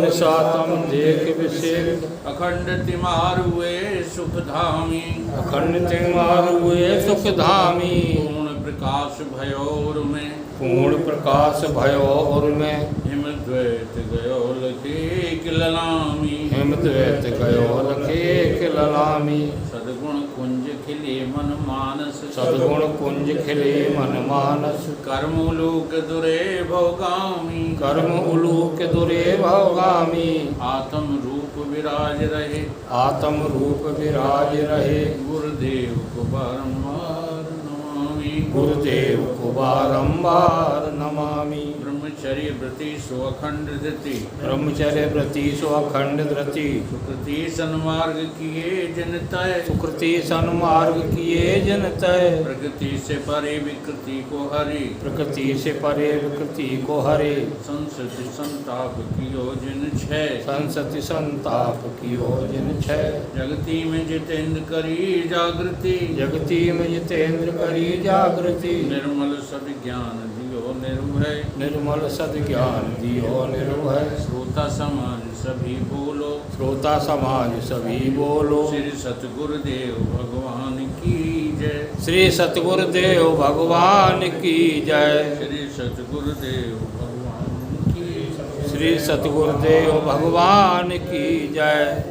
निशातम देख विषेक अखंड तिमार हुए सुख धामी अखंड तिमार हुए सुख धामी पूर्ण प्रकाश भयोर में पूर्ण प्रकाश भयो और में हिम द्वैत गयो लखे किललामी हिम द्वैत गयो लखे ललामी सदगुण कुंज खिले मन मानस सद्गुण कुंज खिले मन मानस कर्म लोक दुरे भोगामी कर्म उलूक दुरे भवगामी आत्म रूप विराज रहे आत्म रूप विराज रहे गुरुदेव को बारंबार नमामि गुरुदेव को बारंबार नमामि ब्रह्मचर्य व्रति स्वखंड धृति ब्रह्मचर्य व्रति स्वखंड धृति सुकृति सन्मार्ग किए जनतय सुकृति सन्मार्ग किए जनतय प्रकृति से परे विकृति को हरि प्रकृति से परे विकृति को हरे संसति संताप कियो जिन छय संसति संताप की हो जिन छय जगती में जितेंद्र करी जागृति जगती में जितेंद्र करी जागृति निर्मल सद ज्ञान दियो निर्भय निर्मल सद ज्ञान दियो निर्भय श्रोता समाज सभी बोलो श्रोता समाज सभी बोलो श्री सतगुरुदेव भगवान की जय श्री सतगुरुदेव भगवान की जय श्री सतगुरुदेव भगवान की श्री सतगुरुदेव भगवान की जय।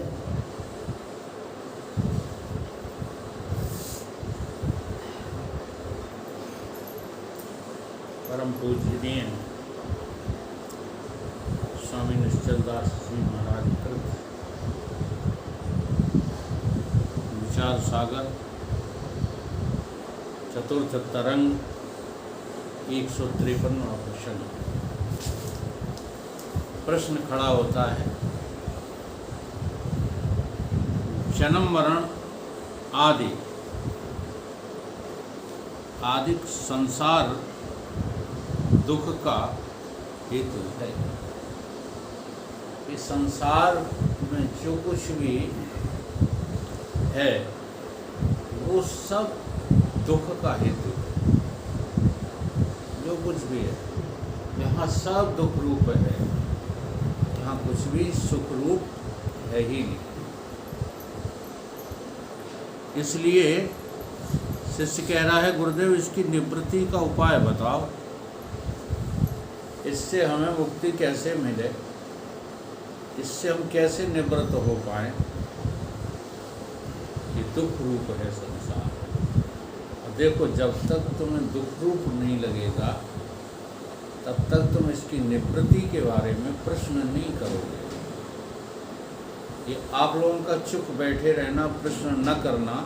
परम पूजनीय स्वामी निश्चलदास जी महाराज कृत विचार सागर चतुर्थ तरंग 153वां प्रश्न खड़ा होता है, जन्म मरण आदि आदिक संसार दुख का हेतु है। इस संसार में जो कुछ भी है वो सब दुख का हेतु है। जो कुछ भी है यहाँ सब दुख रूप है, यहाँ कुछ भी सुख रूप है ही नहीं। इसलिए शिष्य कह रहा है, गुरुदेव इसकी निवृत्ति का उपाय बताओ, इससे हमें मुक्ति कैसे मिले, इससे हम कैसे निवृत्त हो पाए। ये दुख रूप है संसार। और देखो, जब तक तुम्हें दुख रूप नहीं लगेगा तब तक तुम इसकी निवृत्ति के बारे में प्रश्न नहीं करोगे। ये आप लोगों का चुप बैठे रहना, प्रश्न न करना,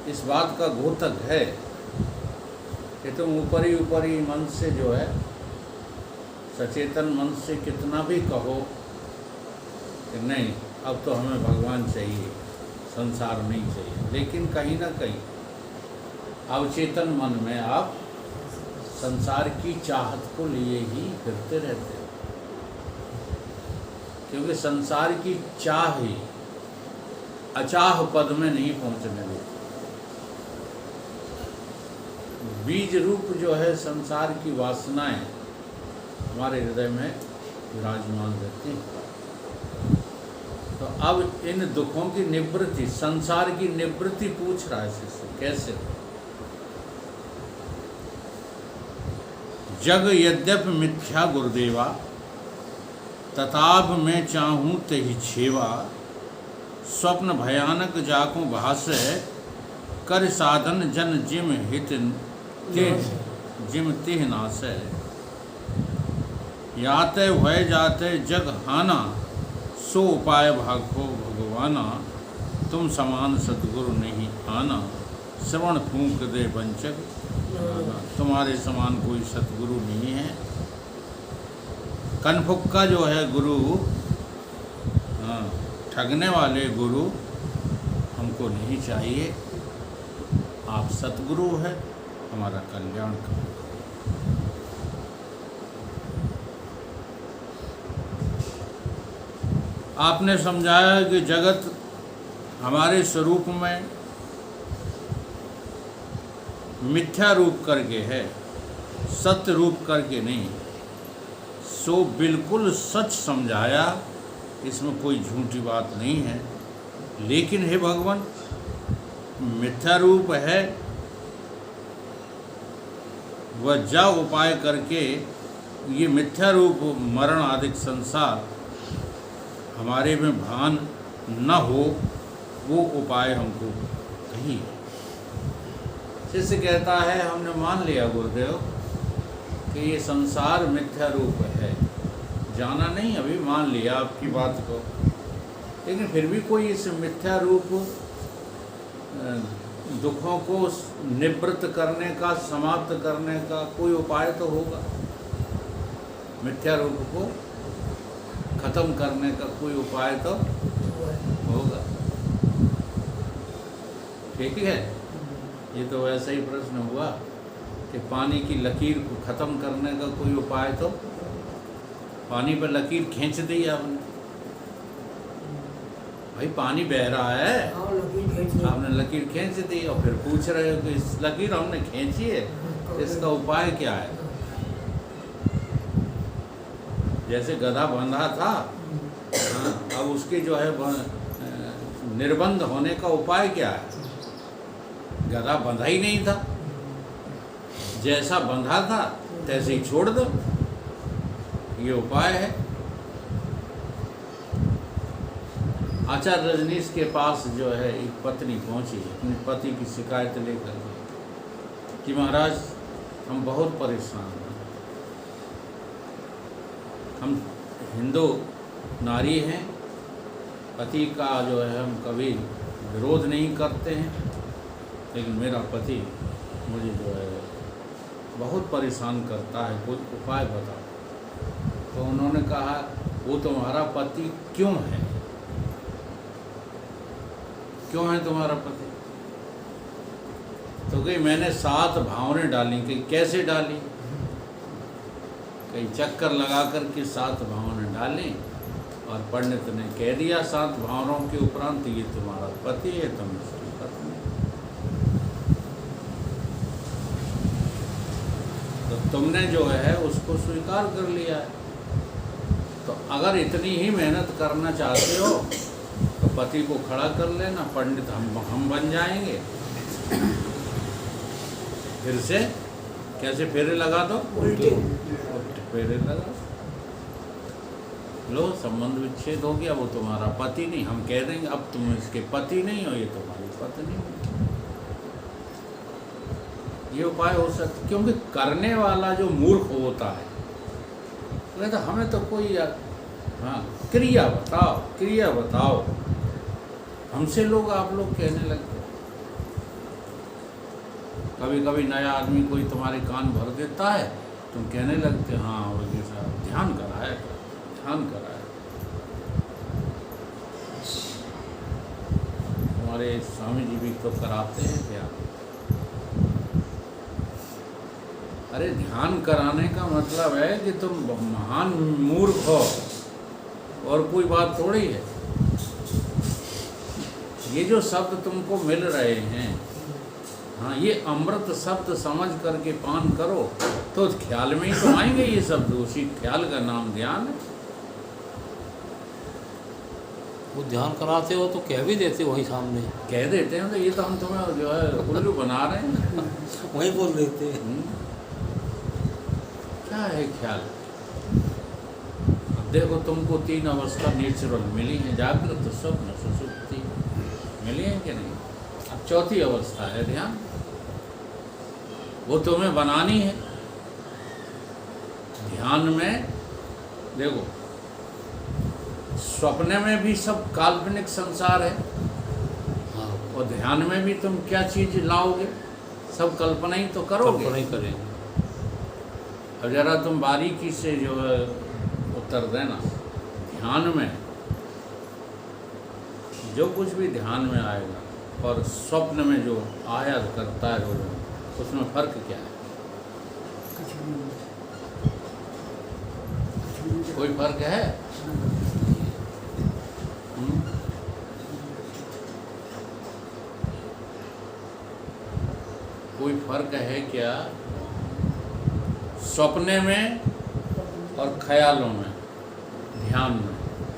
इस बात का घोतक है कि तुम ऊपरी मन से जो है, सचेतन मन से कितना भी कहो कि नहीं अब तो हमें भगवान चाहिए, संसार नहीं चाहिए, लेकिन कहीं ना कहीं अवचेतन मन में आप संसार की चाहत को लिए ही फिरते रहते हो, क्योंकि संसार की चाह ही अचाह पद में नहीं पहुंचने देती। बीज रूप जो है संसार की वासनाएं हमारे हृदय में विराजमान रहती हैं। तो अब इन दुखों की निवृत्ति, संसार की निवृत्ति पूछ रहा है शिष्य, कैसे? जग यद्यपि मिथ्या गुरुदेवा, तथाप मैं चाहूँ तेहि छेवा, स्वप्न भयानक जाको भाषे, कर साधन जन जिम हित जिम तिह नासै, याते भय जाते जग हाना, सो उपाय भागो भगवाना, तुम समान सतगुरु नहीं आना, श्रवण फूंक दे वंचक, तुम्हारे समान कोई सतगुरु नहीं है। कनफुक्का जो है गुरु, ठगने वाले गुरु हमको नहीं चाहिए। आप सतगुरु है, हमारा कल्याण करो। आपने समझाया कि जगत हमारे स्वरूप में मिथ्या रूप करके है, सत्य रूप करके नहीं। सो बिल्कुल सच समझाया इसमें कोई झूठी बात नहीं है। लेकिन हे भगवान, मिथ्या रूप है वह जा उपाय करके ये मिथ्या रूप मरण आदि संसार हमारे में भान न हो, वो उपाय हमको कही। शिष्य कहता है हमने मान लिया गुरुदेव कि ये संसार मिथ्या रूप है, जाना नहीं, अभी मान लिया आपकी बात को, लेकिन फिर भी कोई इस मिथ्या रूप दुखों को निवृत्त करने का, समाप्त करने का कोई उपाय तो होगा। मिथ्या रूप को खत्म करने का कोई उपाय तो होगा। ठीक है, ये तो वैसा ही प्रश्न हुआ कि पानी की लकीर को खत्म करने का कोई उपाय तो, पानी पर लकीर खींच दी आपने, भाई पानी बह रहा है, आपने लकीर खींच दी और फिर पूछ रहे हो कि इस लकीर हमने खींची है, इसका उपाय क्या है। जैसे गधा बंधा था, हाँ, अब उसके जो है निर्बंध होने का उपाय क्या है। गधा बंधा ही नहीं था, जैसा बंधा था तैसे ही छोड़ दो, ये उपाय है। आचार्य रजनीश के पास जो है एक पत्नी पहुंची अपने पति की शिकायत लेकर कि महाराज हम बहुत परेशान हैं, हम हिंदू नारी हैं, पति का जो है हम कभी विरोध नहीं करते हैं, लेकिन मेरा पति मुझे जो है बहुत परेशान करता है, कोई उपाय बताओ। तो उन्होंने कहा वो तुम्हारा पति क्यों है, क्यों है तुम्हारा पति। तो कहीं मैंने 7 भावनें डाली, कि कैसे डाली, कई चक्कर लगा कर के 7 भावनें डाली और पंडित ने कह दिया 7 भावनाओं के उपरांत ये तुम्हारा पति है, तुम इसकी पत्नी। तो तुमने जो है उसको स्वीकार कर लिया है। तो अगर इतनी ही मेहनत करना चाहते हो तो पति को खड़ा कर लेना, पंडित हम बन जाएंगे। फिर से कैसे फेरे लगा दो, उल्टे फेरे लगा लो, संबंध विच्छेद हो गया, वो तुम्हारा पति नहीं, हम कह देंगे अब तुम इसके पति नहीं हो, ये तुम्हारी पत्नी हो। ये उपाय हो सकता, क्योंकि करने वाला जो मूर्ख होता है तो हमें तो कोई, हाँ क्रिया बताओ, क्रिया बताओ, हमसे लोग आप लोग कहने लगते। कभी कभी नया आदमी कोई तुम्हारे कान भर देता है, तुम कहने लगते हाँ वही साहब ध्यान कराया, ध्यान कराया। हमारे स्वामी जी भी तो कराते हैं ध्यान। अरे ध्यान कराने का मतलब है कि तुम महान मूर्ख हो और कोई बात थोड़ी है। ये जो शब्द तुमको मिल रहे हैं, हाँ ये अमृत शब्द समझ करके पान करो तो ख्याल में ही तो आएंगे ये शब्द, उसी ख्याल का नाम ध्यान है। वो ध्यान कराते हो तो कह भी देते वहीं सामने, कह देते हैं तो ये तो हम तुम्हें जो है उल्लू बना रहे हैं। वहीं बोल देते हैं। क्या है ख्याल। अब देखो तुमको 3 अवस्था नेचुरल मिली है, जागृत, स्वप्न, सुषुप्ति मिली है कि नहीं। अब 4थी अवस्था है ध्यान, वो तुम्हें बनानी है। ध्यान में देखो स्वप्न में भी सब काल्पनिक संसार है, हाँ, और ध्यान में भी तुम क्या चीज लाओगे, सब कल्पना ही तो करोगे। कल्पना ही करेंगे। अब जरा तुम बारीकी से जो है उत्तर देना। ध्यान में जो कुछ भी ध्यान में आएगा और स्वप्न में जो आया करता है रोज, उसमें फर्क क्या है? कोई फर्क है? कोई फर्क है क्या सपने में और ख्यालों में, ध्यान में?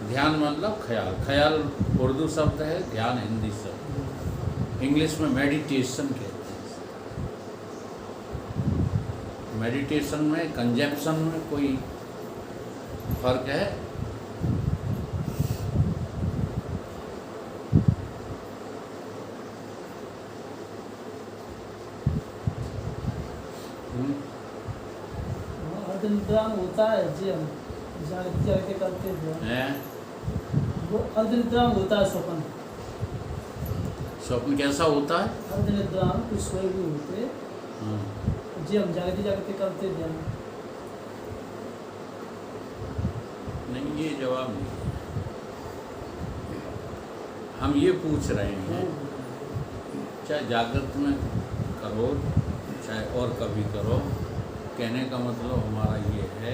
ध्यान मतलब ख्याल, ख्याल उर्दू शब्द है, ध्यान हिंदी शब्द, इंग्लिश में मेडिटेशन कहते हैं। मेडिटेशन में कंजप्शन में कोई फर्क है? अर्धनिद्राण होता है जी, हम जागते करते हैं वो अर्धनिद्राण होता है स्वप्न। स्वप्न कैसा होता है? अर्धनिद्राण कुछ सोए भी होते जी, हम जागते करते ध्यान। नहीं, ये जवाब नहीं। हम ये पूछ रहे हैं, चाहे जागृत में करो चाहे और कभी करो, कहने का मतलब हमारा ये है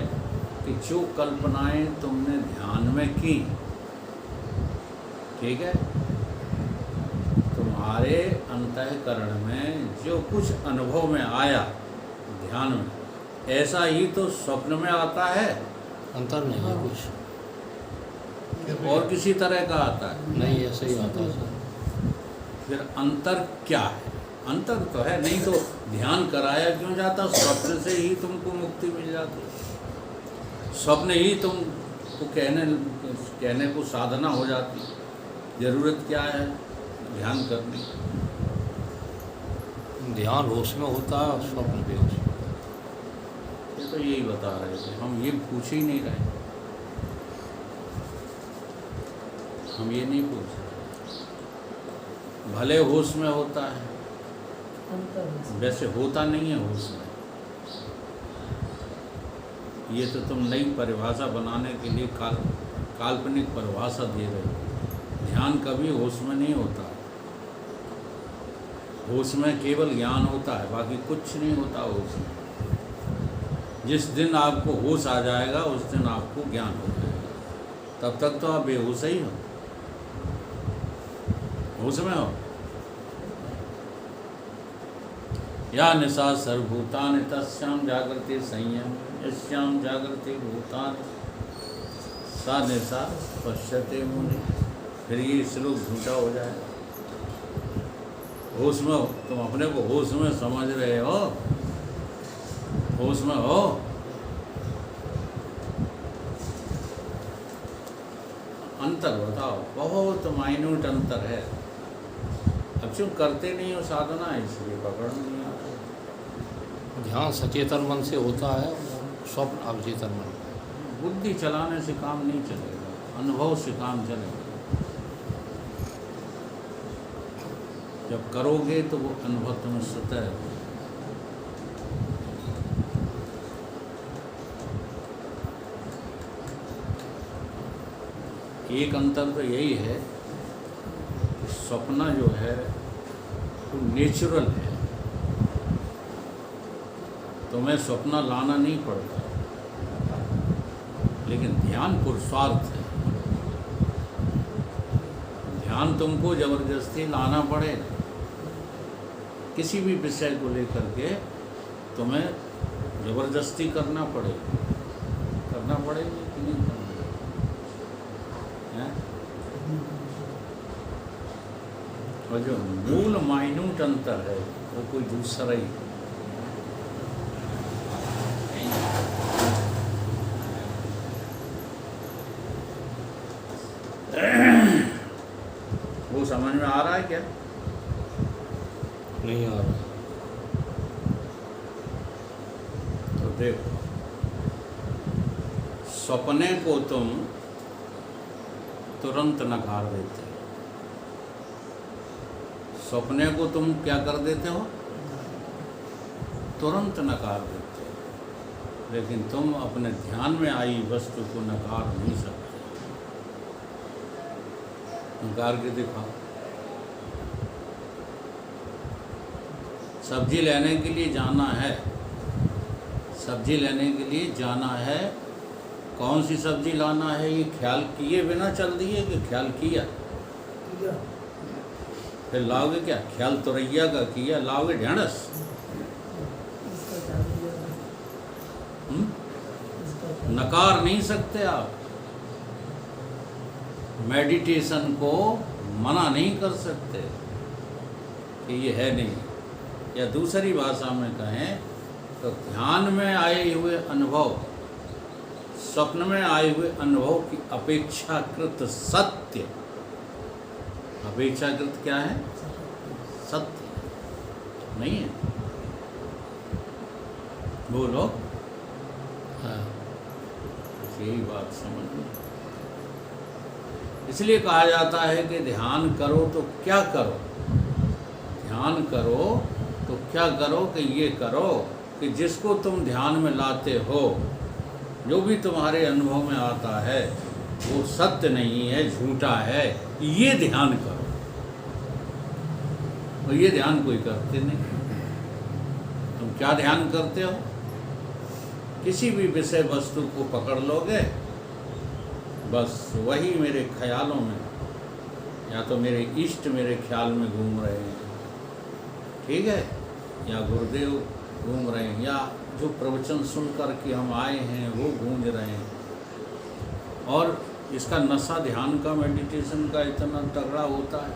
कि जो कल्पनाएं तुमने ध्यान में की, ठीक है, तुम्हारे अंतःकरण में जो कुछ अनुभव में आया ध्यान में, ऐसा ही तो स्वप्न में आता है। अंतर नहीं है कुछ, और किसी तरह का आता है? नहीं ऐसे ही आता है सर। फिर अंतर क्या है? अंतर तो है नहीं, तो ध्यान कराया क्यों जाता? स्वप्न से ही तुमको मुक्ति मिल जाती, स्वप्न ही तुमको कहने को साधना हो जाती। जरूरत क्या है ध्यान करने? ध्यान होश में होता है और स्वप्न भी होश में। ये तो यही बता रहे थे, हम ये पूछ ही नहीं रहे, हम ये नहीं पूछ रहे। भले होश में होता है, वैसे होता नहीं है होश में। ये तो तुम नई परिभाषा बनाने के लिए काल्पनिक परिभाषा दे रहे हो। ध्यान कभी होश में नहीं होता। होश में केवल ज्ञान होता है, बाकी कुछ नहीं होता होश में। जिस दिन आपको होश आ जाएगा उस दिन आपको ज्ञान हो जाएगा, तब तक तो आप बेहोश ही हो, होश में हो। या निशा सर्वभूतानि तस्याम जागृति संयम यस्याम जागृति भूतानि सा निशा पश्यते मुनि। फिर ये श्लोक झूठा हो जाएगा। होश में हो, तुम अपने को होश में समझ रहे हो, होश में हो। अंतर बताओ, बहुत माइन्यूट अंतर है। अब क्यों करते नहीं हो साधना, इसलिए पकड़ नहीं आता। ध्यान सचेतन मन से होता है, स्वप्न अवचेतन मन। बुद्धि चलाने से काम नहीं चलेगा, अनुभव से काम चलेगा। जब करोगे तो वो अनुभव तुम्हें स्वतः एक अंतर तो यही है कि सपना जो है वो नेचुरल है, तुम्हें सपना लाना नहीं पड़ता, लेकिन ध्यान पुरुषार्थ है। ध्यान तुमको जबरदस्ती लाना पड़ेगा। किसी भी विषय को लेकर के तुम्हें जबरदस्ती करना पड़ेगा कि नहीं करना है? और जो मूल माइन्यूट अंतर है वो कोई दूसरा ही है। वो समझ में आ रहा है क्या? नहीं आ रहा। तो देखो, सपने को तुम तुरंत नकार देते हो। सपने को तुम क्या कर देते हो? तुरंत नकार देते हो। लेकिन तुम अपने ध्यान में आई वस्तु को नकार नहीं सकते। नकार के दिखाओ। सब्जी लेने के लिए जाना है, सब्जी लेने के लिए जाना है, कौन सी सब्जी लाना है ये ख्याल किए बिना चल दिए कि ख्याल किया? फिर लाओगे क्या? ख्याल तुरैया का किया, लाओगे ढेंढस? नकार नहीं सकते आप। मेडिटेशन को मना नहीं कर सकते कि ये है नहीं, या दूसरी भाषा में कहें तो ध्यान में आए हुए अनुभव, स्वप्न में आए हुए अनुभव की अपेक्षाकृत सत्य, अपेक्षाकृत क्या है? सत्य नहीं है। बोलो, हाँ। यही बात समझ में। इसलिए कहा जाता है कि ध्यान करो तो क्या करो, ध्यान करो तो क्या करो कि ये करो कि जिसको तुम ध्यान में लाते हो, जो भी तुम्हारे अनुभव में आता है वो सत्य नहीं है, झूठा है, ये ध्यान करो। और ये ध्यान कोई करते नहीं। तुम क्या ध्यान करते हो? किसी भी विषय वस्तु को पकड़ लोगे, बस वही मेरे ख्यालों में, या तो मेरे इष्ट मेरे ख्याल में घूम रहे हैं, ठीक है, या गुरुदेव घूम रहे हैं, या जो प्रवचन सुन कर के हम आए हैं वो गूंज रहे हैं। और इसका नशा ध्यान का, मेडिटेशन का इतना तगड़ा होता है,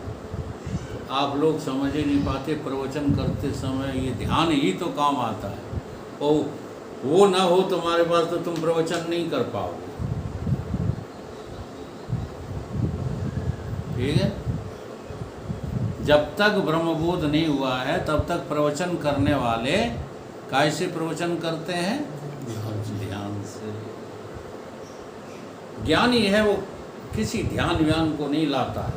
तो आप लोग समझ ही नहीं पाते। प्रवचन करते समय ये ध्यान ही तो काम आता है, और वो ना हो तुम्हारे पास तो तुम प्रवचन नहीं कर पाओगे, ठीक है। जब तक ब्रह्मबोध नहीं हुआ है तब तक प्रवचन करने वाले कैसे प्रवचन करते हैं? ध्यान से। ज्ञानी है वो किसी ध्यान व्यान को नहीं लाता है,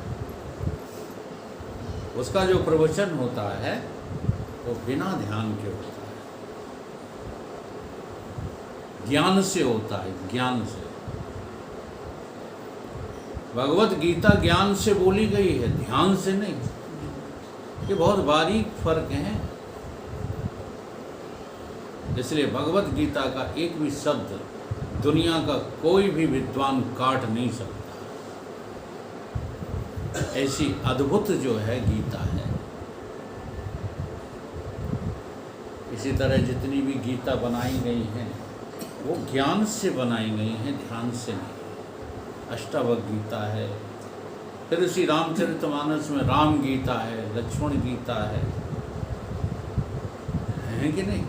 उसका जो प्रवचन होता है वो बिना ध्यान के होता है, ज्ञान से होता है, ज्ञान से। भगवत गीता ज्ञान से बोली गई है, ध्यान से नहीं। ये बहुत बारीक फर्क है। इसलिए भगवत गीता का एक भी शब्द दुनिया का कोई भी विद्वान काट नहीं सकता। ऐसी अद्भुत जो है गीता है। इसी तरह जितनी भी गीता बनाई गई हैं वो ज्ञान से बनाई गई हैं, ध्यान से नहीं। अष्टावक्र गीता है, फिर उसी रामचरितमानस में राम गीता है, लक्ष्मण गीता है कि नहीं?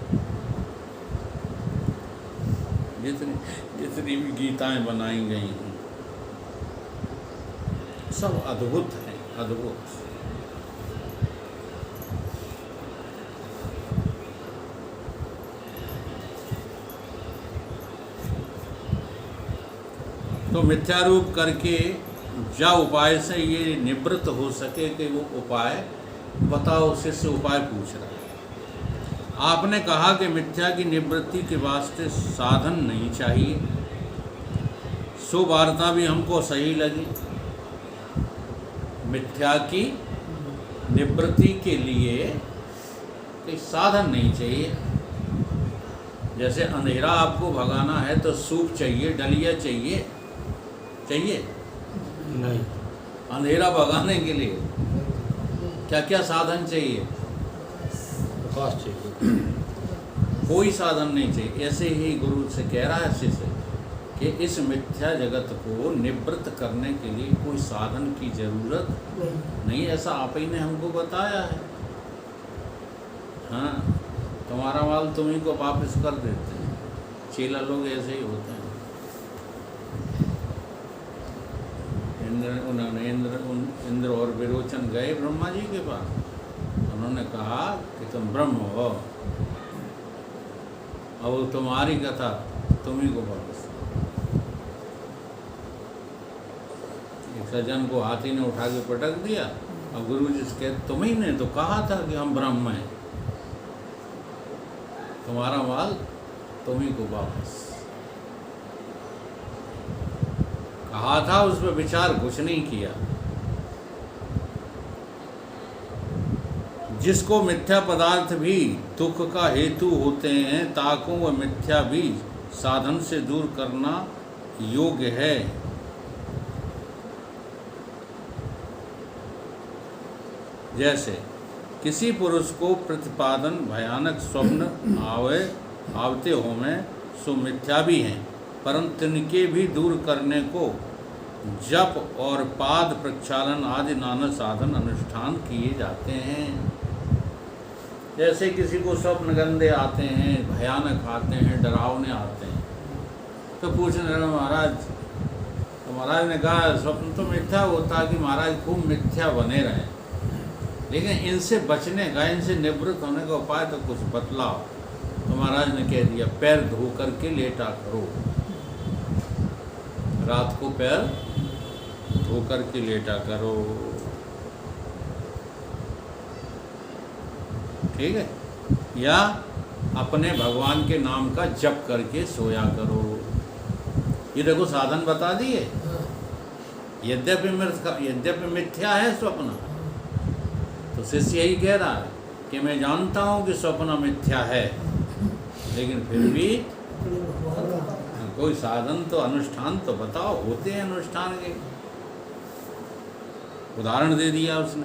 जितनी भी गीताएं बनाई गई हैं सब अद्भुत हैं, अद्भुत। तो मिथ्यारूप करके जा उपाय से ये निवृत्त हो सके कि वो उपाय बताओ। शिष्य उपाय पूछ रहा है। आपने कहा कि मिथ्या की निवृत्ति के वास्ते साधन नहीं चाहिए। सो वार्ता भी हमको सही लगी। मिथ्या की निवृत्ति के लिए कोई साधन नहीं चाहिए। जैसे अंधेरा आपको भगाना है तो सूप चाहिए, डलिया चाहिए, चाहिए नहीं। अंधेरा भगाने के लिए क्या क्या साधन चाहिए? प्रकाश चाहिए। कोई साधन नहीं चाहिए। ऐसे ही गुरु से कह रहा है शिष्य कि इस मिथ्या जगत को निवृत्त करने के लिए कोई साधन की जरूरत नहीं। ऐसा आप ही ने हमको बताया है। हाँ, तुम्हारा माल तुम ही को वापस कर देते हैं। चेला लोग ऐसे ही होते हैं। इंद्र और विरोचन गए ब्रह्मा जी के पास। उन्होंने कहा कि तुम ब्रह्म हो, अब तुम्हारी कथा तुम ही को वापस। एक सज्जन को हाथी ने उठा के पटक दिया। अब गुरु जी से कहते तुम ही ने तो कहा था कि हम ब्रह्म हैं, तुम्हारा माल तुम ही को वापस। कहा था, उस पर विचार कुछ नहीं किया। जिसको मिथ्या पदार्थ भी दुख का हेतु होते हैं, ताको वह मिथ्या भी साधन से दूर करना योग्य है। जैसे किसी पुरुष को प्रतिपादन भयानक स्वप्न आवते हो में सो मिथ्या भी हैं, परंतु तिनके भी दूर करने को जप और पाद प्रक्षालन आदि नाना साधन अनुष्ठान किए जाते हैं। जैसे किसी को स्वप्न गंदे आते हैं, भयानक आते हैं, डरावने आते हैं, तो पूछने लगे महाराज, तो महाराज ने कहा स्वप्न तो मिथ्या होता कि महाराज खूब मिथ्या बने रहें, लेकिन इनसे बचने का, इनसे निवृत्त होने का उपाय तो कुछ बतलाओ। तो महाराज ने कह दिया पैर धो करके लेटा करो, रात को पैर धो करके लेटा करो, ठीक है, या अपने भगवान के नाम का जप करके सोया करो। ये देखो साधन बता दिए। यद्यपि मिथ्या है स्वप्न, तो शिष्य यही कह रहा है कि मैं जानता हूँ कि स्वप्न मिथ्या है, लेकिन फिर भी कोई साधन तो, अनुष्ठान तो बताओ। होते हैं अनुष्ठान के, उदाहरण दे दिया उसने।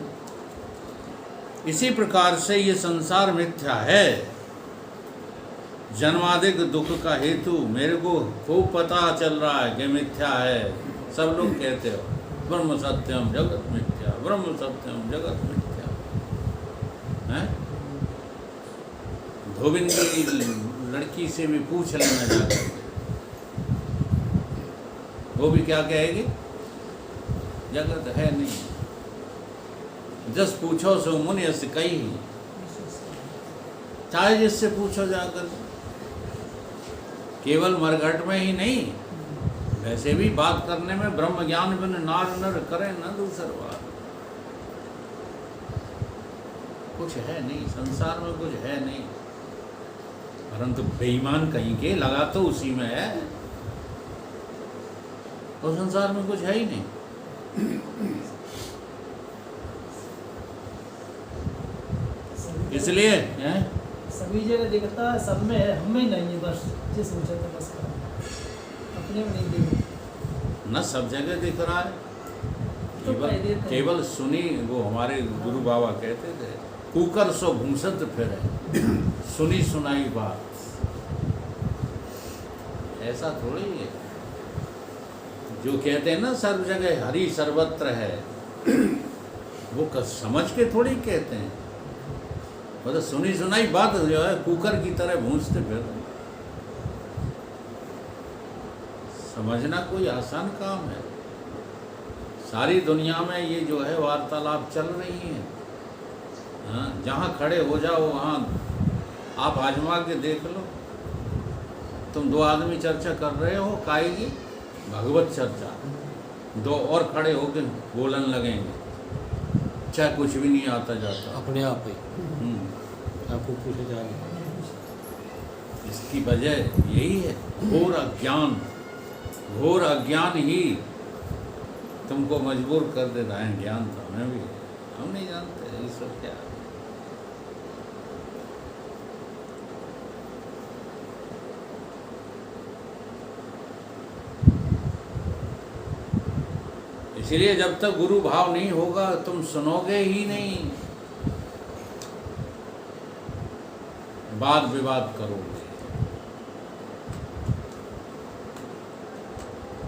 इसी प्रकार से ये संसार मिथ्या है, जन्मादिक दुख का हेतु मेरे को खूब पता चल रहा है कि मिथ्या है। सब लोग कहते हो ब्रह्म सत्यम जगत मिथ्या, ब्रह्म सत्यम जगत मिथ्या है। धोबिन की लड़की से भी पूछ लेना जाकर, वो भी क्या कहेगी, जगत है नहीं। जस पूछो सो मुनि यस कही, चाहे जिससे पूछो जाकर। केवल मरघट में ही नहीं, वैसे भी बात करने में ब्रह्म ज्ञान बिन नार नर करे न दूसर बात। कुछ है नहीं संसार में, कुछ है नहीं, परंतु बेईमान कहीं के लगा तो उसी में है, और संसार में कुछ है ही नहीं। इसलिए सभी जगह दिखता है, सब में है, हमें नहीं है, बस ये सोचा था बस, अपने में नहीं दिख, न सब जगह दिख रहा है। तो केवल सुनी, वो हमारे गुरु बाबा कहते थे, कुकर सो घूसत फिरे, सुनी सुनाई बात। ऐसा थोड़ी है जो कहते हैं ना सर्व जगह हरि सर्वत्र है, वो समझ के थोड़ी कहते हैं। मतलब सुनी सुनाई बात जो है कुकर की तरह भूंजते फिर। समझना कोई आसान काम है। सारी दुनिया में ये जो है वार्तालाप चल रही है। हाँ, जहाँ खड़े हो जाओ वहाँ आप आजमा के देख लो। तुम दो आदमी चर्चा कर रहे हो, काएगी भगवत चर्चा, दो और खड़े होकर बोलन लगेंगे, चाहे कुछ भी नहीं आता जाता, अपने आप ही आपको पूछे जाएंगे। इसकी वजह यही है, घोर अज्ञान। घोर अज्ञान ही तुमको मजबूर कर दे रहा है। ज्ञान तो हमें भी, हम नहीं जानते ईश्वर क्या है। इसलिए जब तक गुरु भाव नहीं होगा तुम सुनोगे ही नहीं, वाद विवाद करोगे।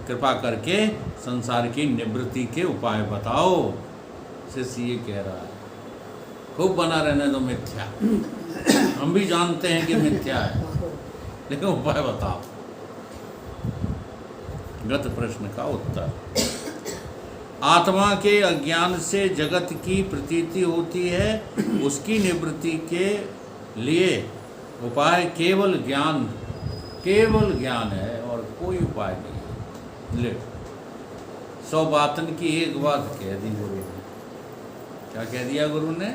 कृपा करके संसार की निवृत्ति के उपाय बताओ। शिष्य ये कह रहा है, खूब बना रहने दो मिथ्या, हम भी जानते हैं कि मिथ्या है, लेकिन उपाय बताओ। गत प्रश्न का उत्तर, आत्मा के अज्ञान से जगत की प्रतीति होती है, उसकी निवृत्ति के लिए उपाय केवल ज्ञान है और कोई उपाय नहीं। ले 100 बातन की एक बात कह दी गुरु ने। क्या कह दिया गुरु ने?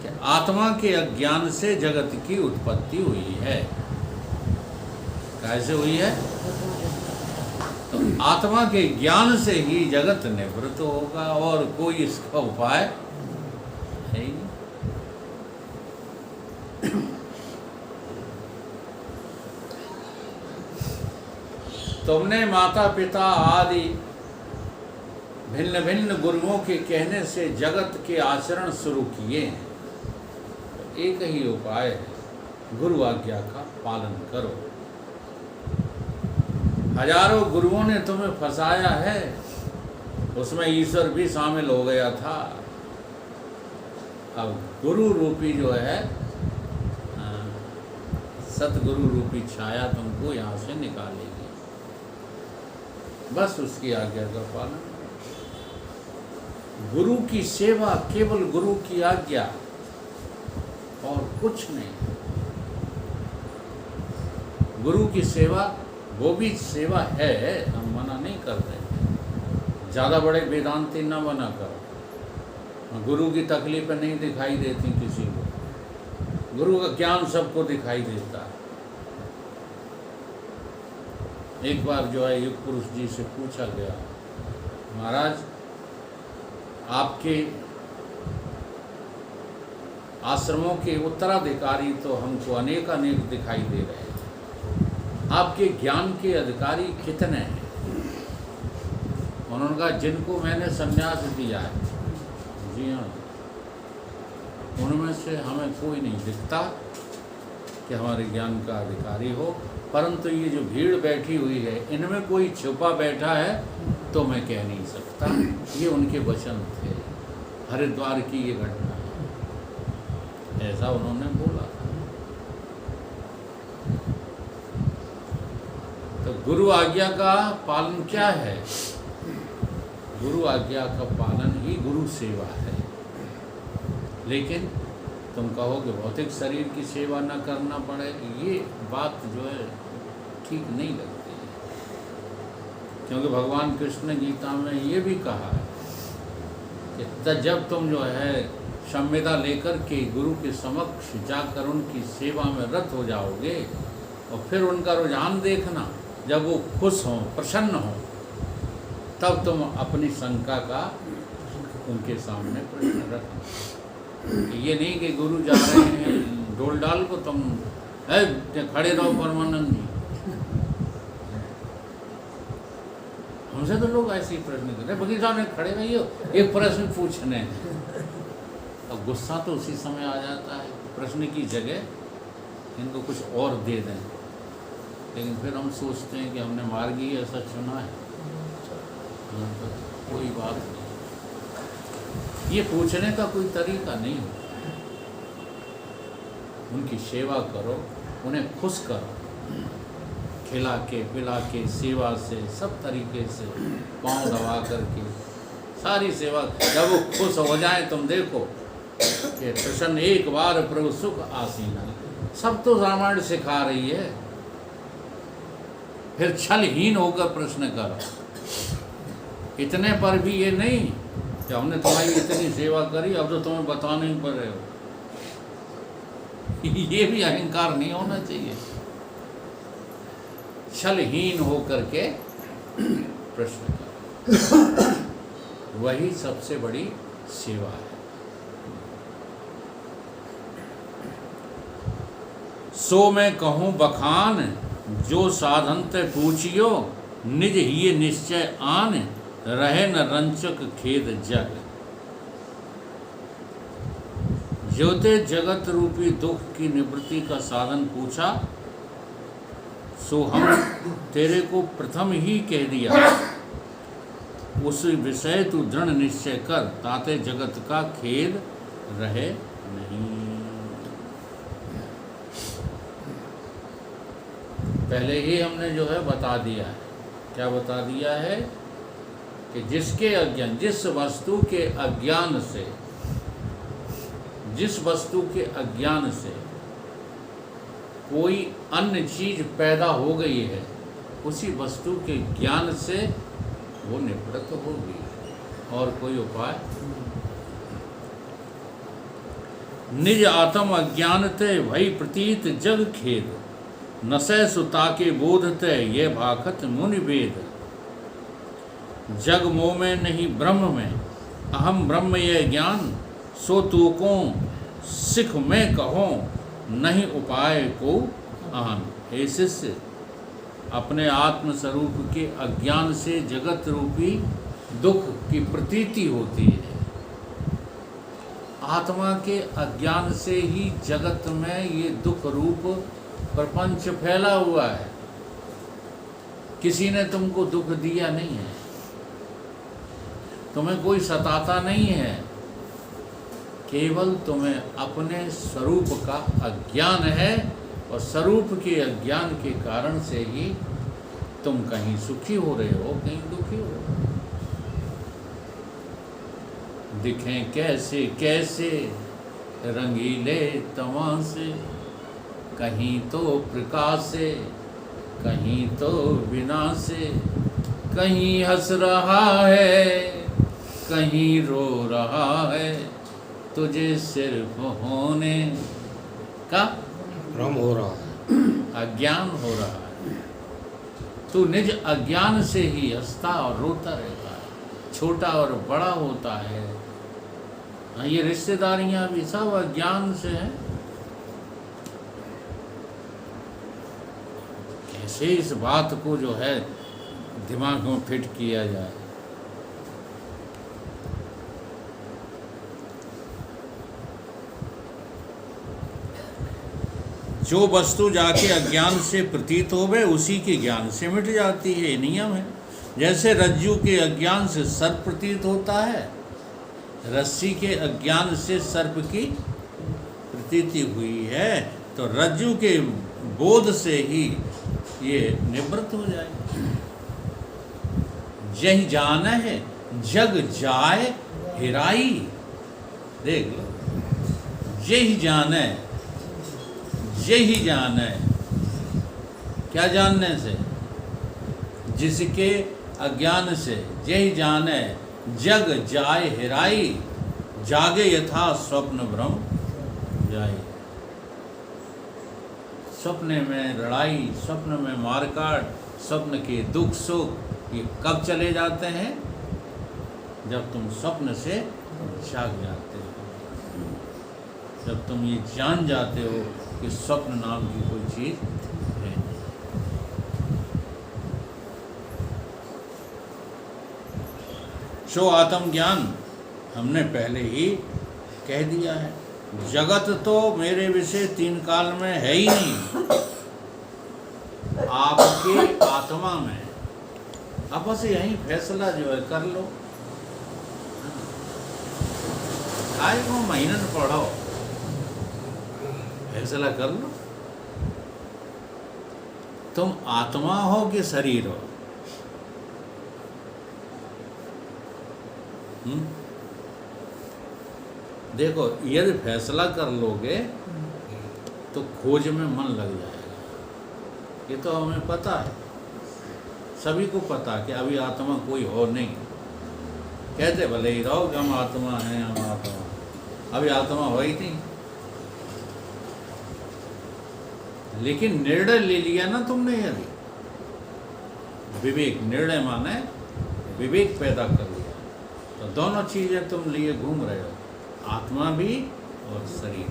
कि आत्मा के अज्ञान से जगत की उत्पत्ति हुई है। कैसे हुई है? तो आत्मा के ज्ञान से ही जगत निवृत्त होगा, और कोई इसका उपाय है ही नहीं। तुमने माता पिता आदि भिन्न भिन्न गुरुओं के कहने से जगत के आचरण शुरू किए हैं। तो एक ही उपाय है, गुरु आज्ञा का पालन करो। हजारों गुरुओं ने तुम्हें फंसाया है, उसमें ईश्वर भी शामिल हो गया था। अब गुरु रूपी जो है सतगुरु रूपी छाया तुमको यहाँ से निकालेगी। बस उसकी आज्ञा का पालन। गुरु की सेवा, केवल गुरु की आज्ञा और कुछ नहीं। गुरु की सेवा वो भी सेवा है, हम मना नहीं कर रहे। ज़्यादा बड़े वेदांती न बना करो। गुरु की तकलीफें नहीं दिखाई देती किसी को, गुरु का ज्ञान सबको दिखाई देता है। एक बार जो है युग पुरुष जी से पूछा गया, महाराज आपके आश्रमों के उत्तराधिकारी तो हमको अनेक दिखाई दे रहे हैं, आपके ज्ञान के अधिकारी कितने हैं? उन्होंने कहा जिनको मैंने संन्यास दिया है, जी हाँ, उनमें से हमें कोई नहीं दिखता कि हमारे ज्ञान का अधिकारी हो, परंतु ये जो भीड़ बैठी हुई है इनमें कोई छुपा बैठा है तो मैं कह नहीं सकता। ये उनके वचन थे, हरिद्वार की ये घटना है, ऐसा उन्होंने बोला। तो गुरु आज्ञा का पालन क्या है? गुरु आज्ञा का पालन ही गुरु सेवा है। लेकिन तुम कहो कि भौतिक शरीर की सेवा न करना पड़े, ये बात जो है ठीक नहीं लगती है। क्योंकि भगवान कृष्ण ने गीता में ये भी कहा है कि जब तुम जो है संविदा लेकर के गुरु के समक्ष जाकर उनकी सेवा में रत हो जाओगे और फिर उनका रुझान देखना, जब वो खुश हों, प्रसन्न हों, तब तुम अपनी शंका का उनके सामने प्रश्न रखना। ये नहीं कि गुरु जा रहे हैं डोल डाल को तुम खड़े रहो परमानंद जी। हमसे तो लोग ऐसे ही प्रश्न करते हैं, वकील साहब ने खड़े रहिए एक प्रश्न पूछने। अब गुस्सा तो उसी समय आ जाता है, प्रश्न की जगह इनको कुछ और दे दें। लेकिन फिर हम सोचते हैं कि हमने मार्ग ही ऐसा चुना है, तो कोई बात नहीं। ये पूछने का कोई तरीका नहीं हो। उनकी सेवा करो, उन्हें खुश करो, खिला के पिला के सेवा से सब तरीके से पाँव दबा करके सारी सेवा। जब वो खुश हो जाए तुम देखो कि प्रसन्न एक बार प्रभु सुख आसीना। सब तो रामायण सिखा रही है। फिर छलहीन होकर प्रश्न करो। इतने पर भी ये नहीं कि हमने तुम्हारी इतनी सेवा करी अब तो तुम्हें बताना ही पड़ रहे हो। ये भी अहंकार नहीं होना चाहिए। छलहीन होकर के प्रश्न करो, वही सबसे बड़ी सेवा है। सो मैं कहूँ बखान जो साधन ते पूछियो, निज ही निश्चय आन रहे न रंचक खेद जग। ज्योते जगत रूपी दुख की निवृत्ति का साधन पूछा, सो हम तेरे को प्रथम ही कह दिया। उस विषय तू दृढ़ निश्चय कर, ताते जगत का खेद रहे नहीं। पहले ही हमने जो है बता दिया है। क्या बता दिया है? कि जिसके अज्ञान, जिस वस्तु के अज्ञान से, जिस वस्तु के अज्ञान से कोई अन्य चीज पैदा हो गई है, उसी वस्तु के ज्ञान से वो निवृत्त होगी। और कोई उपाय? निज आत्म अज्ञानते भई प्रतीत जग खेद, नसै सुता के बोधते ये भाखत मुनि वेद। जग मोह में नहीं ब्रह्म में, अहम ब्रह्म ये ज्ञान, सो तू को सिख में कहो, नहीं उपाय को आन। हे शिष्य, अपने आत्म स्वरूप के अज्ञान से जगत रूपी दुख की प्रतीति होती है। आत्मा के अज्ञान से ही जगत में ये दुख रूप प्रपंच फैला हुआ है। किसी ने तुमको दुख दिया नहीं है। तुम्हें कोई सताता नहीं है, केवल तुम्हें अपने स्वरूप का अज्ञान है, और स्वरूप के अज्ञान के कारण से ही तुम कहीं सुखी हो रहे हो, कहीं दुखी हो रहे हो। दिखें कैसे कैसे रंगीले तमाशे, कहीं तो प्रकाश से, कहीं तो विनाशे, कहीं हंस रहा है, कहीं रो रहा है, तुझे सिर्फ होने का भ्रम हो रहा है। अज्ञान हो रहा है। तू निज अज्ञान से ही हंसता और रोता रहता है, छोटा और बड़ा होता है। ये रिश्तेदारियां भी सब अज्ञान से हैं। कैसे इस बात को जो है दिमाग में फिट किया जाए। जो वस्तु जाके अज्ञान से प्रतीत होवे उसी के ज्ञान से मिट जाती है, ये नियम है। जैसे रज्जु के अज्ञान से सर्प प्रतीत होता है, रस्सी के अज्ञान से सर्प की प्रतीति हुई है, तो रज्जु के बोध से ही ये निवृत्त हो जाए। जही जान है जग जाए हिराई, देख लो, यही जान है, यही जान है। क्या जानने से? जिसके अज्ञान से। यही जान है जग जाए हिराई, जागे यथा स्वप्न भ्रम जाए। स्वप्न में लड़ाई, स्वप्न में मारकाट, स्वप्न के दुख सुख, ये कब चले जाते हैं? जब तुम स्वप्न से जाग जाते हो, जब तुम ये जान जाते हो कि स्वप्न नाम की कोई चीज है नहीं। सो आत्मज्ञान हमने पहले ही कह दिया है। जगत तो मेरे विषय तीन काल में है ही नहीं, आपके आत्मा में। आप बस यही फैसला जो है कर लो। आए को महीनन पढ़ो, फैसला कर लो। तुम आत्मा हो कि शरीर हो? देखो, यदि फैसला कर लोगे तो खोज में मन लग जाएगा। ये तो हमें पता है, सभी को पता कि अभी आत्मा कोई हो नहीं। कहते भले ही रहो कि हम आत्मा हैं, हम आत्मा, अभी आत्मा हो ही नहीं। लेकिन निर्णय ले लिया ना तुमने, यदि विवेक, निर्णय माने विवेक पैदा कर लिया, तो दोनों चीजें तुम लिए घूम रहे हो, आत्मा भी और शरीर।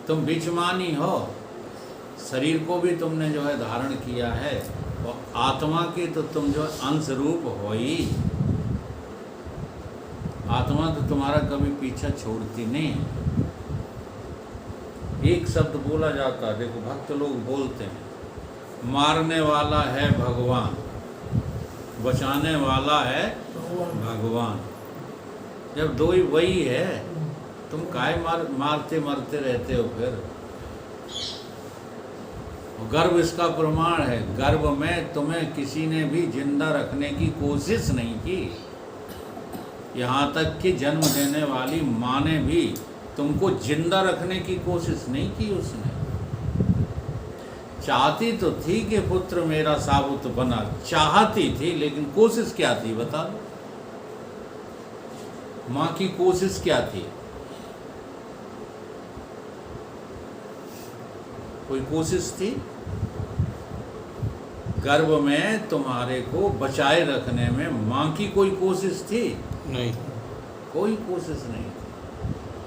तुम बीचमानी हो, शरीर को भी तुमने जो है धारण किया है, और आत्मा के तो तुम जो अंश रूप हो ही। आत्मा तो तुम्हारा कभी पीछा छोड़ती नहीं है। एक शब्द बोला जाता है, देखो भक्त लोग बोलते हैं, मारने वाला है भगवान, बचाने वाला है भगवान। जब दो ही वही है, तुम काहे मारते मरते रहते हो फिर? गर्भ इसका प्रमाण है। गर्भ में तुम्हें किसी ने भी जिंदा रखने की कोशिश नहीं की। यहाँ तक कि जन्म देने वाली माँ ने भी तुमको जिंदा रखने की कोशिश नहीं की। उसने चाहती तो थी कि पुत्र मेरा साबुत बना, चाहती थी, लेकिन कोशिश क्या थी बता दो? माँ की कोशिश क्या थी? कोई कोशिश थी? गर्भ में तुम्हारे को बचाए रखने में माँ की कोई कोशिश थी? नहीं, कोई कोशिश नहीं थी।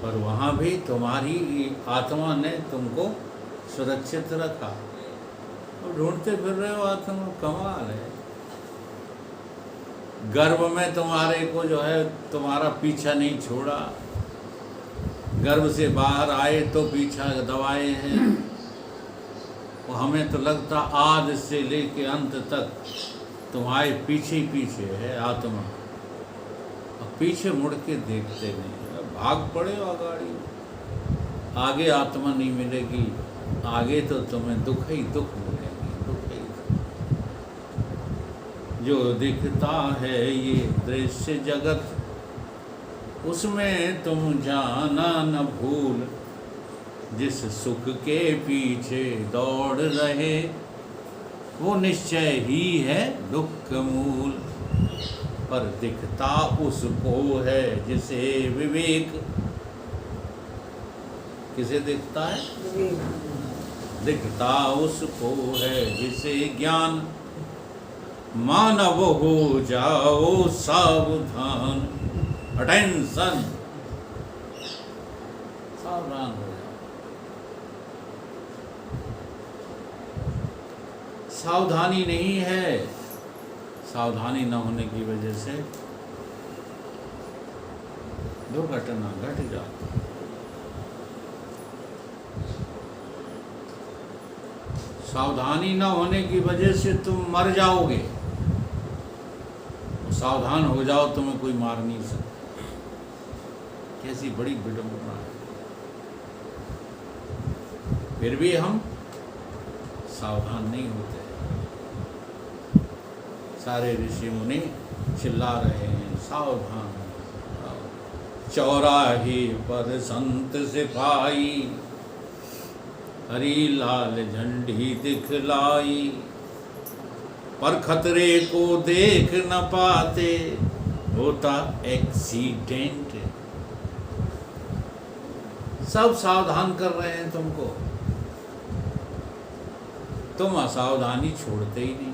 पर वहाँ भी तुम्हारी आत्मा ने तुमको सुरक्षित रखा। और ढूंढते फिर रहे हो आत्मा, कमाल है। गर्भ में तुम्हारे को जो है तुम्हारा पीछा नहीं छोड़ा। गर्भ से बाहर आए तो पीछा दबाए हैं। और हमें तो लगता आदि से लेके अंत तक तुम्हारे पीछे ही पीछे है आत्मा। और पीछे मुड़ के देखते नहीं, भाग पड़े हो गाड़ी, आगे आत्मा नहीं मिलेगी, आगे तो तुम्हें दुख ही दुख मिलेंगे, दुख ही दुख। जो दिखता है ये दृश्य जगत, उसमें तुम जाना न भूल, जिस सुख के पीछे दौड़ रहे, वो निश्चय ही है दुख मूल। पर दिखता उसको है जिसे विवेक, किसे दिखता है? दिखता उसको है जिसे ज्ञान, मानव हो जाओ सावधान। अटेंशन, सावधान हो जाओ। सावधानी नहीं है, सावधानी न होने की वजह से दुर्घटना घट जाती है। सावधानी न होने की वजह से तुम मर जाओगे, सावधान हो जाओ तुम्हें कोई मार नहीं सकता। कैसी बड़ी विडंबना है। फिर भी हम सावधान नहीं होते। सारे ऋषि मुनि चिल्ला रहे हैं सावधान। चौराहे पर संत सिपाही, हरी लाल झंडी दिखलाई, पर खतरे को देख न पाते, होता एक्सीडेंट। सब सावधान कर रहे हैं तुमको, तुम असावधानी छोड़ते ही नहीं।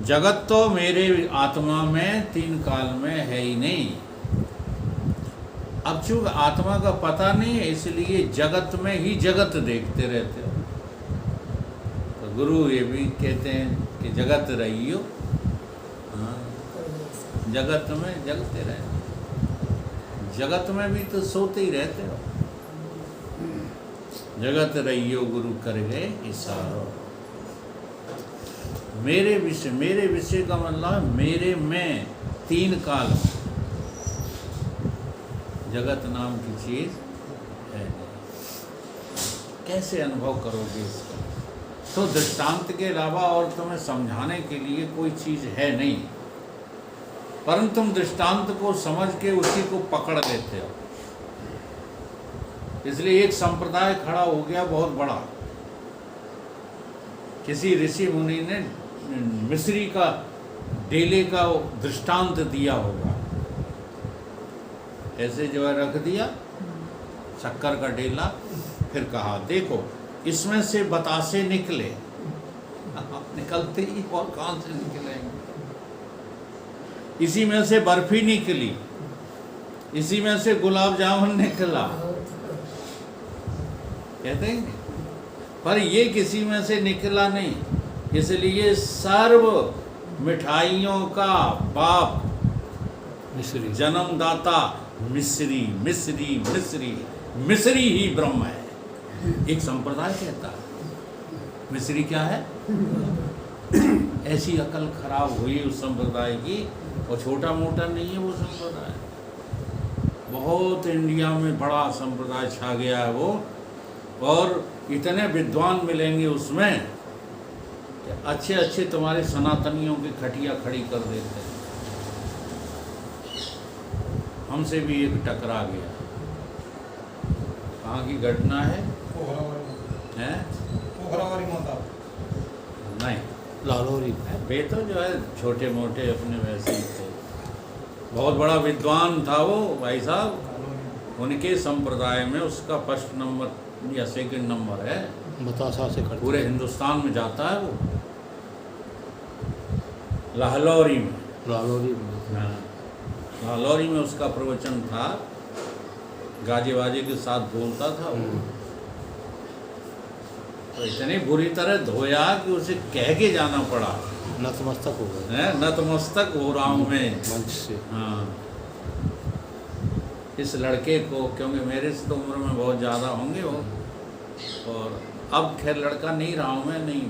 जगत तो मेरे आत्मा में तीन काल में है ही नहीं। अब चूंकि आत्मा का पता नहीं है, इसलिए जगत में ही जगत देखते रहते हो। तो गुरु ये भी कहते हैं कि जगत रहियो, हाँ, जगत में जगते रहे। जगत में भी तो सोते ही रहते हो। जगत रहियो गुरु कर गए इशारो। मेरे विषय का मतलब मेरे में तीन काल में जगत नाम की चीज है। कैसे अनुभव करोगे इसका? तो दृष्टांत के अलावा और तुम्हें समझाने के लिए कोई चीज है नहीं, परंतु तुम दृष्टांत को समझ के उसी को पकड़ लेते हो। इसलिए एक संप्रदाय खड़ा हो गया बहुत बड़ा। किसी ऋषि मुनि ने मिस्री का डेले का दृष्टांत दिया होगा। ऐसे जो है रख दिया शक्कर का डेला, फिर कहा देखो इसमें से बतासे निकले। निकलते ही और कहां से निकलेंगे? इसी में से बर्फी निकली, इसी में से गुलाब जामुन निकला, कहते हैं। पर ये किसी में से निकला नहीं, इसलिए सर्व मिठाइयों का बाप मिश्री जन्मदाता मिस्री मिस्री मिस्री मिस्री ही ब्रह्म है। एक संप्रदाय कहता है मिस्री क्या है। ऐसी अकल खराब हुई उस संप्रदाय की, और छोटा मोटा नहीं है वो संप्रदाय, बहुत इंडिया में बड़ा संप्रदाय छा गया है वो। और इतने विद्वान मिलेंगे उसमें कि अच्छे अच्छे तुम्हारे सनातनियों की खटिया खड़ी कर देते हैं। हमसे भी एक टकरा गया। कहाँ की घटना है? नहीं, लाहौरी वे तो जो है छोटे मोटे अपने वैसे ही थे। बहुत बड़ा विद्वान था वो भाई साहब। उनके संप्रदाय में उसका फर्स्ट नंबर या सेकंड नंबर है, बतासा से करते पूरे हिंदुस्तान में जाता है वो। लाहौरी में, लाहौरी लाहौरी में उसका प्रवचन था। गाजे वाजे के साथ बोलता था वो। तो इतनी बुरी तरह धोया कि उसे कह के जाना पड़ा। नतमस्तक हो गए है नतमस्तक हो रहा हूँ मैं मंच से। हाँ, इस लड़के को, क्योंकि मेरे से तो उम्र में बहुत ज़्यादा होंगे वो, और अब खैर लड़का नहीं रहा हूँ मैं, नहीं,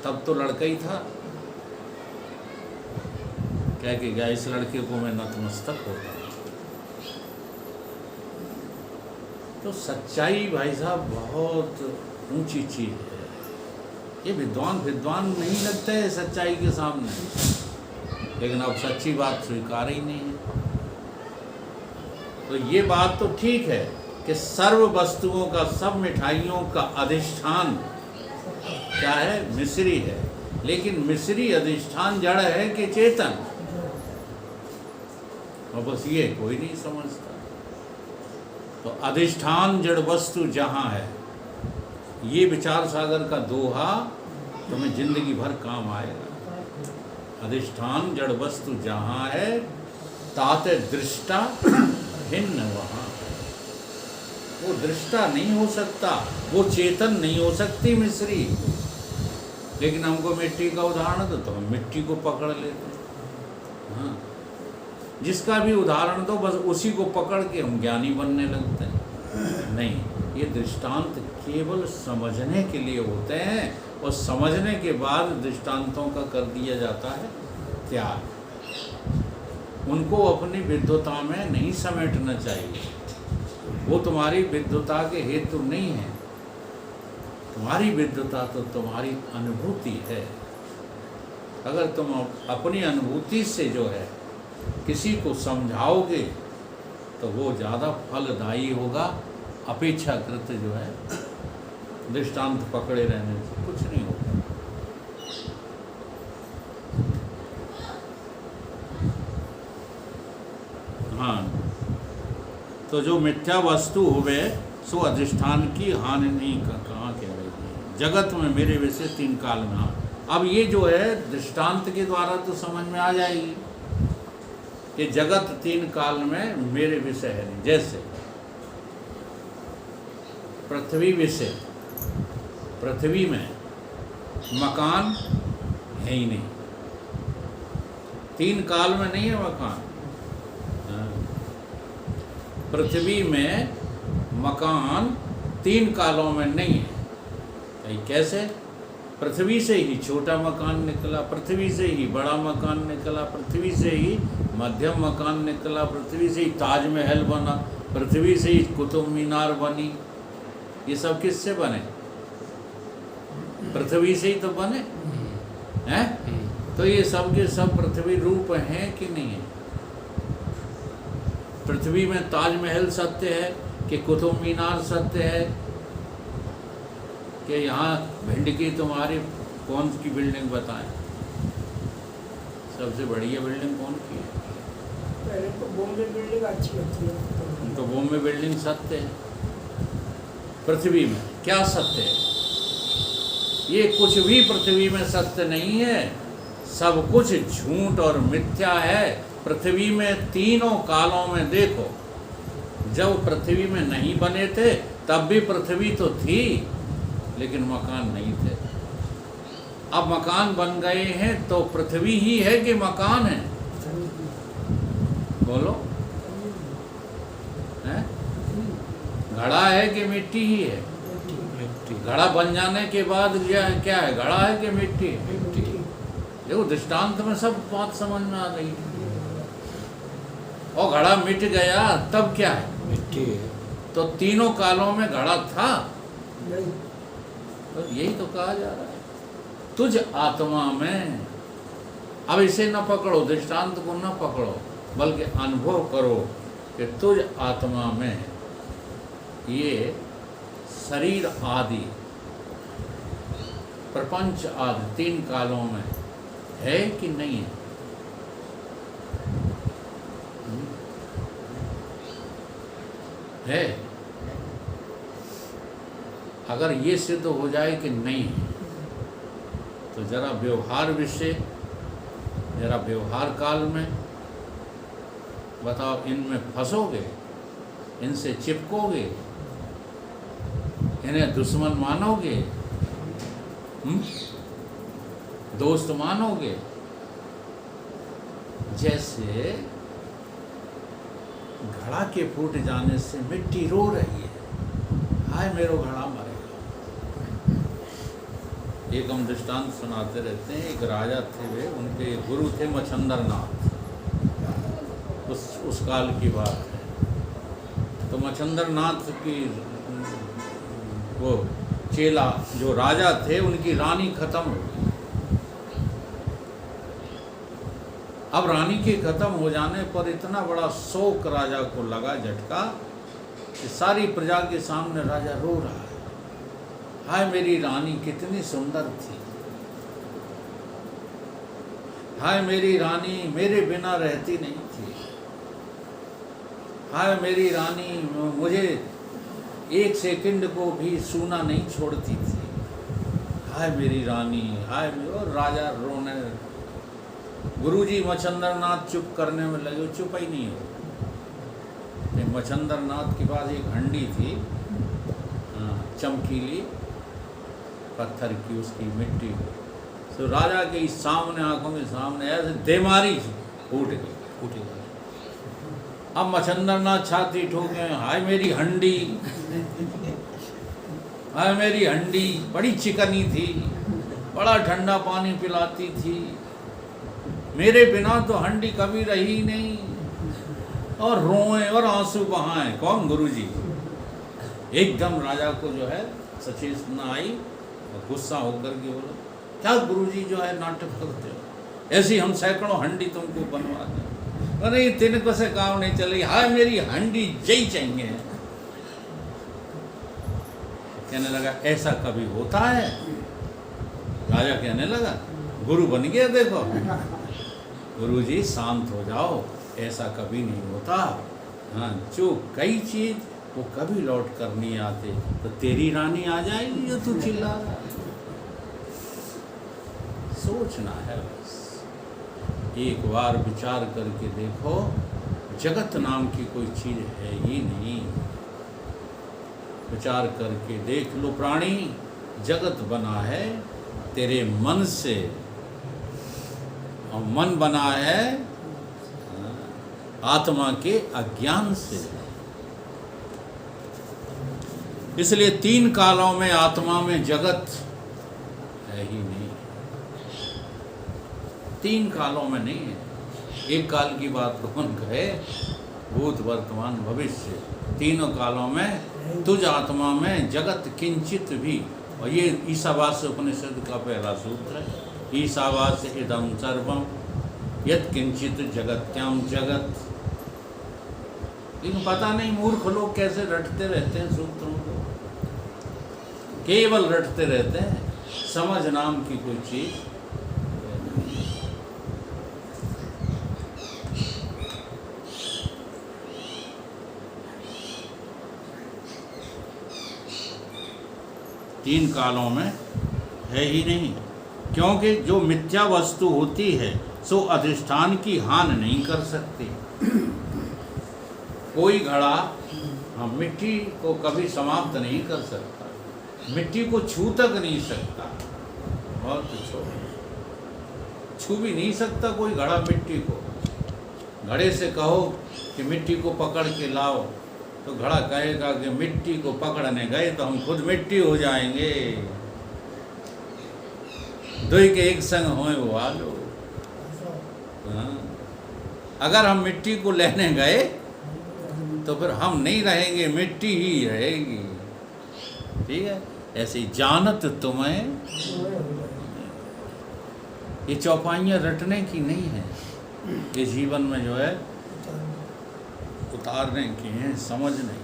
तब तो लड़का ही था। कह के गया इस लड़के को मैं नतमस्तक होता। तो सच्चाई भाई साहब बहुत ऊंची चीज है। ये विद्वान नहीं लगते है सच्चाई के सामने, लेकिन अब सच्ची बात स्वीकार ही नहीं है। तो ये बात तो ठीक है कि सर्व वस्तुओं का, सब मिठाइयों का अधिष्ठान क्या है? मिश्री है। लेकिन मिश्री अधिष्ठान जड़ है कि चेतन? और बस ये कोई नहीं समझता। तो अधिष्ठान जड़ वस्तु जहाँ है, ये विचार सागर का दोहा तुम्हें जिंदगी भर काम आएगा। अधिष्ठान जड़ वस्तु जहाँ है, ताते दृष्टा भिन्न वहाँ। वो दृष्टा नहीं हो सकता, वो चेतन नहीं हो सकती मिश्री। लेकिन हमको मिट्टी का उदाहरण दो तो हम मिट्टी को पकड़ लेते हैं। हाँ, जिसका भी उदाहरण दो बस उसी को पकड़ के हम ज्ञानी बनने लगते हैं। नहीं, ये दृष्टांत केवल समझने के लिए होते हैं, और समझने के बाद दृष्टांतों का कर दिया जाता है त्याग। उनको अपनी विद्वता में नहीं समेटना चाहिए। वो तुम्हारी विद्वता के हेतु नहीं है। तुम्हारी विद्वता तो तुम्हारी अनुभूति है। अगर तुम अपनी अनुभूति से जो है किसी को समझाओगे तो वो ज़्यादा फलदायी होगा, अपेक्षाकृत जो है दृष्टांत पकड़े रहने से कुछ नहीं होगा। हाँ, तो जो मिथ्या वस्तु हुए सो अधिष्ठान की हानि नहीं कहाँ कह रही है। जगत में मेरे विषय 3 काल में। हाँ, अब ये जो है दृष्टांत के द्वारा तो समझ में आ जाएगी कि जगत 3 काल में मेरे विषय है। जैसे पृथ्वी विषय, पृथ्वी में मकान है ही नहीं, 3 काल में नहीं है मकान। पृथ्वी में मकान 3 कालों में नहीं है। कैसे? पृथ्वी से ही छोटा मकान निकला, पृथ्वी से ही बड़ा मकान निकला, पृथ्वी से ही मध्यम मकान निकला, पृथ्वी से ही ताजमहल बना, पृथ्वी से ही कुतुब मीनार बनी। ये सब किससे बने? पृथ्वी से ही तो बने हैं। तो ये सब के सब पृथ्वी रूप हैं कि नहीं है? पृथ्वी में ताजमहल सत्य है कि कुतुब मीनार सत्य है कि यहाँ भिंड की तुम्हारी कौन सी बिल्डिंग बताएं? सबसे बढ़िया बिल्डिंग कौन की है? पहले तो बॉम्बे बिल्डिंग अच्छी लगती है। तो बॉम्बे बिल्डिंग सत्य है। पृथ्वी में क्या सत्य है? ये कुछ भी पृथ्वी में सत्य नहीं है, सब कुछ झूठ और मिथ्या है। पृथ्वी में तीनों कालों में देखो, जब पृथ्वी में नहीं बने थे तब भी पृथ्वी तो थी, लेकिन मकान नहीं थे। अब मकान बन गए हैं तो पृथ्वी ही है कि मकान है? बोलो, हैं? घड़ा है कि मिट्टी ही है? घड़ा बन जाने के बाद क्या है? घड़ा है कि मिट्टी है? देखो दृष्टांत में सब बात समझ में आ गई। और घड़ा मिट गया तब क्या है? मिट्टी है। तो तीनों कालों में घड़ा था? तो यही तो कहा जा रहा है, तुझ आत्मा में। अब इसे न पकड़ो, दृष्टांत को न पकड़ो, बल्कि अनुभव करो कि तुझ आत्मा में ये शरीर आदि, प्रपंच आदि 3 कालों में है कि नहीं है? है। अगर ये सिद्ध हो जाए कि नहीं है, तो जरा व्यवहार विषय, जरा व्यवहार काल में बताओ, इनमें फंसोगे, इनसे चिपकोगे, इन्हें दुश्मन मानोगे, दोस्त मानोगे? जैसे घड़ा के फूट जाने से मिट्टी रो रही है, हाय मेरो घड़ा मरेगा। एक हम दृष्टांत सुनाते रहते हैं। एक राजा थे, वे उनके गुरु थे मच्छंदर नाथ। उस काल की बात है। तो मच्छंदर नाथ की वो चेला जो राजा थे, उनकी रानी खत्म हो गई। अब रानी के खत्म हो जाने पर इतना बड़ा शोक राजा को लगा, झटका, कि सारी प्रजा के सामने राजा रो रहा है। हाय मेरी रानी कितनी सुंदर थी, हाय मेरी रानी मेरे बिना रहती नहीं थी, हाय मेरी रानी मुझे एक सेकंड को भी सूना नहीं छोड़ती थी, हाय मेरी रानी, हाय। और राजा रोने। गुरुजी मच्छंदर नाथ चुप करने में लगे, चुप ही नहीं हो। मच्छंदर नाथ के पास एक हंडी थी, चमकीली पत्थर की, उसकी मिट्टी। तो राजा के सामने, आंखों के सामने ऐसे देमारी फूट गई। अब मच्छंदर नाथ छाती ठोके, हाय मेरी हंडी, हाय मेरी हंडी बड़ी चिकनी थी, बड़ा ठंडा पानी पिलाती थी, मेरे बिना तो हंडी कभी रही नहीं। और रोए और आंसू बहाएं। कौन? गुरुजी। एकदम राजा को जो है सचेतना आई और गुस्सा होकर के बोला, क्या गुरुजी जो है नाटक करते हो, ऐसी हम सैकड़ों हंडी तुमको बनवा दें। अरे तिनकों से काम नहीं चलेगी, हाय मेरी हंडी जई चाहिए। कहने लगा ऐसा कभी होता है? राजा कहने लगा, गुरु बन गया देखो। गुरुजी शांत हो जाओ, ऐसा कभी नहीं होता। हाँ, जो कई चीज वो कभी लौट कर नहीं आते। तो तेरी रानी आ जाएगी जो तू चिल्ला रहा है। सोचना है बस, एक बार विचार करके देखो, जगत नाम की कोई चीज है ही नहीं। विचार करके देख लो प्राणी, जगत बना है तेरे मन से, और मन बना है आत्मा के अज्ञान से। इसलिए 3 कालों में आत्मा में जगत है ही नहीं। 3 कालों में नहीं है। एक काल की बात कौन कहे? भूत वर्तमान भविष्य, तीनों कालों में तुझ आत्मा में जगत किंचित भी। और ये ईशावास्य उपनिषद का पहला सूत्र है। ईशावास्य इदं सर्वम यत् किंचित जगत्याम जगत। लेकिन पता नहीं मूर्ख लोग कैसे रटते रहते हैं सूत्रों को, केवल रटते रहते हैं, समझ नाम की कोई चीज। तीन कालों में है ही नहीं, क्योंकि जो मिथ्या वस्तु होती है सो अधिष्ठान की हानि नहीं कर सकती। कोई घड़ा हम मिट्टी को कभी समाप्त नहीं कर सकता, मिट्टी को छू तक नहीं सकता, और छू भी नहीं सकता कोई घड़ा मिट्टी को। घड़े से कहो कि मिट्टी को पकड़ के लाओ, तो घड़ा कहेगा कि मिट्टी को पकड़ने गए तो हम खुद मिट्टी हो जाएंगे। दो के एक संग होए वो आलो। हाँ। अगर हम मिट्टी को लेने गए तो फिर हम नहीं रहेंगे, मिट्टी ही रहेगी। ठीक है, ऐसे जानत तुम्हें, ये चौपाइयाँ रटने की नहीं है, ये जीवन में जो है उतारने की हैं, समझने।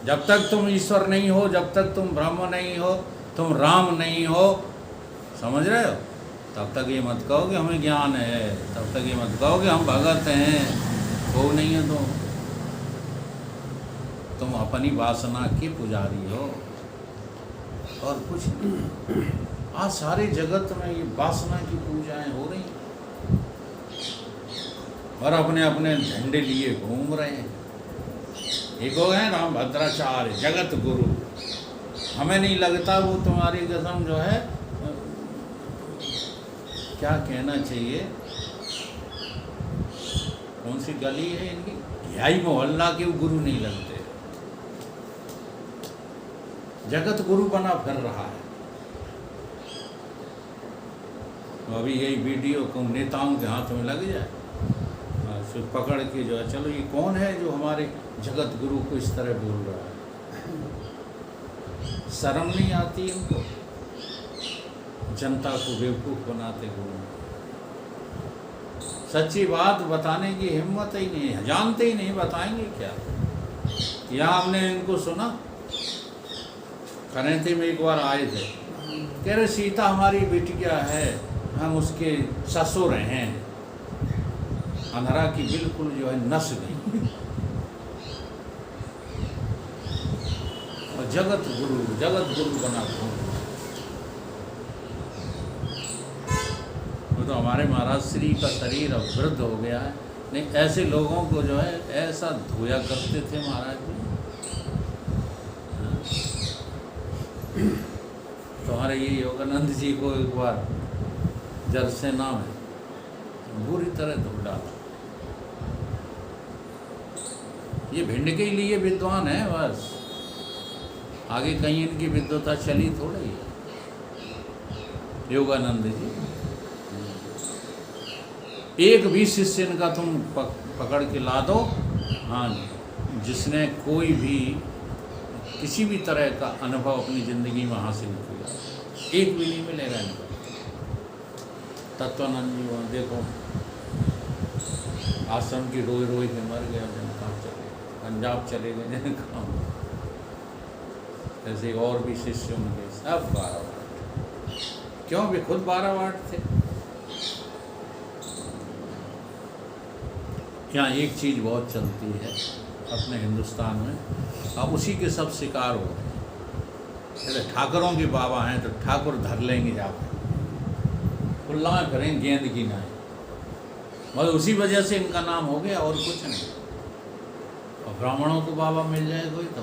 जब तक तुम ईश्वर नहीं हो, जब तक तुम ब्रह्म नहीं हो, तुम राम नहीं हो, समझ रहे हो, तब तक ये मत कहो कि हमें ज्ञान है, तब तक ये मत कहो कि हम भगत हैं। वो नहीं है तुम अपनी वासना के पुजारी हो और कुछ नहीं। आज सारे जगत में ये वासना की पूजाएं हो रही और अपने अपने झंडे लिए घूम रहे हैं। एक हो गए राम भद्राचार्य जगत गुरु, हमें नहीं लगता वो तुम्हारी कसम जो है, क्या कहना चाहिए, कौन सी गली है इनकी, ढाई मोहल्ला के गुरु नहीं लगते। जगत गुरु बना फिर रहा है। अभी यही वीडियो को नेताओं के हाथ में लग जाए, फिर पकड़ के जो है, चलो ये कौन है जो हमारे जगत गुरु को इस तरह बोल रहा है। शर्म नहीं आती इनको, जनता को बेवकूफ़ बनाते हुए। सच्ची बात बताने की हिम्मत ही नहीं है, जानते ही नहीं, बताएंगे क्या। यहाँ हमने इनको सुना, खनेती में एक बार आए थे, कह रहे सीता हमारी बिटिया है, हम उसके ससुर हैं। अंधरा की बिल्कुल जो है नस गई। और जगत गुरु बना घूम। वो तो हमारे महाराज श्री का शरीर अब वृद्ध हो गया है, नहीं ऐसे लोगों को जो है ऐसा धोया करते थे महाराज जी। तो हमारे ये योगानंद जी को एक बार जलसेना में बुरी तरह धो डाला। ये भिंड के लिए विद्वान है बस, आगे कहीं इनकी विद्वता चली थोड़ी है। योगानंद जी एक भी शिष्य इनका तुम पकड़ के ला दो, हाँ, जिसने कोई भी किसी भी तरह का अनुभव अपनी ज़िंदगी में हासिल किया, एक भी नहीं मिलेगा इनको। तत्वानंद जी वहाँ देखो आश्रम की रोई रोई के मर गया, कहाँ चले, पंजाब चले गए जन कहाँ। ऐसे और भी शिष्यों के सब 12 वाट, क्यों भी खुद 12 वाट थे। यहाँ एक चीज़ बहुत चलती है अपने हिंदुस्तान में, अब उसी के सब शिकार हो गए। जैसे ठाकुरों के बाबा हैं तो ठाकुर धर लेंगे जाकर, खुल्लाएँ करें गेंद की नाई, मगर उसी वजह से इनका नाम हो गया और कुछ नहीं। और ब्राह्मणों को बाबा मिल जाए कोई तो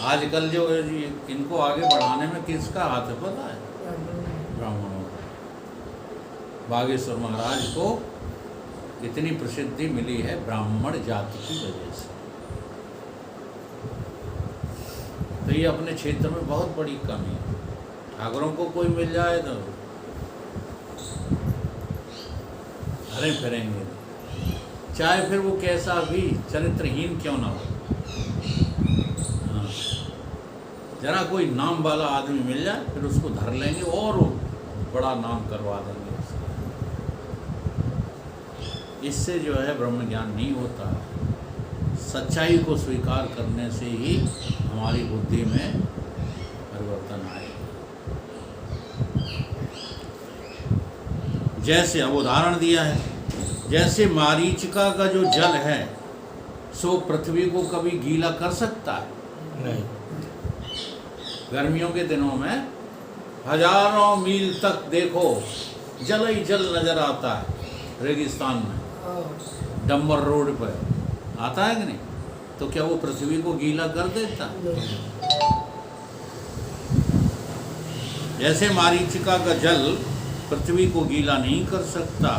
आजकल जो इनको आगे बढ़ाने में किसका हाथ है पता है? ब्राह्मणों का। बागेश्वर महाराज को इतनी प्रसिद्धि मिली है ब्राह्मण जाति की वजह से। तो ये अपने क्षेत्र में बहुत बड़ी कमी है। ठाकुरों को कोई मिल जाए तो हरे फिरेंगे, चाहे फिर वो कैसा भी चरित्रहीन क्यों ना हो। हाँ, जरा कोई नाम वाला आदमी मिल जाए फिर उसको धर लेंगे और बड़ा नाम करवा देंगे। इससे जो है ब्रह्म ज्ञान नहीं होता। सच्चाई को स्वीकार करने से ही हमारी बुद्धि में परिवर्तन आएगा। जैसे अब उदाहरण दिया है, जैसे मारीचिका का जो जल है सो पृथ्वी को कभी गीला कर सकता है? नहीं। गर्मियों के दिनों में हजारों मील तक देखो जल ही जल नजर आता है। रेगिस्तान में डम्बर रोड पर आता है कि नहीं? तो क्या वो पृथ्वी को गीला कर देता? जैसे मारीचिका का जल पृथ्वी को गीला नहीं कर सकता,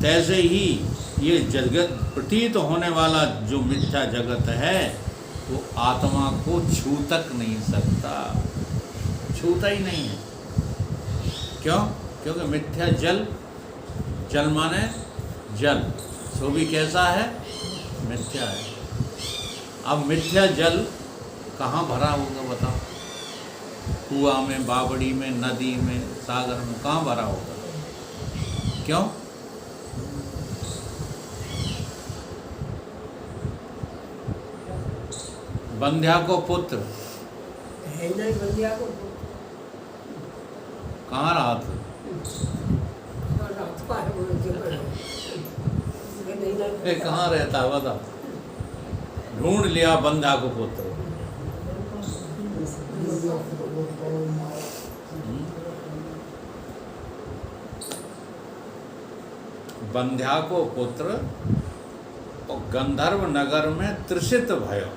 तैसे ही ये जगत प्रतीत होने वाला जो मिथ्या जगत है वो आत्मा को छू तक नहीं सकता, छूता ही नहीं है। क्यों? क्योंकि मिथ्या जल, जल माने जल, सो भी कैसा है? मिथ्या है। अब मिथ्या जल कहाँ भरा होगा बताओ? कुआं में, बावड़ी में, नदी में, सागर में, कहाँ भरा होगा? क्यों? बंध्या को पुत्र कहाँ रहा था? कहाँ रहता है बता? ढूंढ लिया बंध्या को पुत्र। बंध्या को पुत्र और गंधर्व नगर में त्रिषित भयो।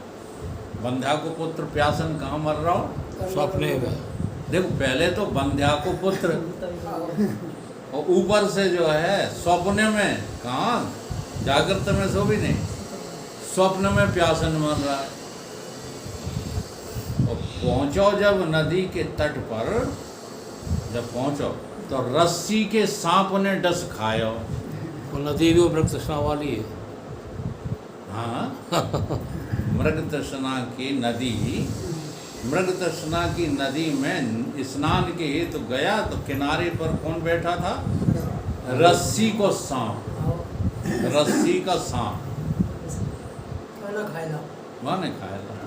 बंध्या को पुत्र प्यासन कहाँ मर रहा हो? सपने में। देखो पहले तो बंध्या को पुत्र और ऊपर से जो है स्वप्न में, कहाँ जागृत में सो भी नहीं, स्वप्न में प्यासन मर रहा है। और पहुंचो जब नदी के तट पर जब पहुंचो तो रस्सी के सांप ने डस खायो। वो नदी भी वो मृग तृष्णा वाली है। हाँ मृग तृष्णा की नदी, मृग तृष्णा की नदी में स्नान के हेतु गया तो किनारे पर कौन बैठा था? रस्सी को सांप, रस्सी का सांप खाना खाएगा। माने खाएगा।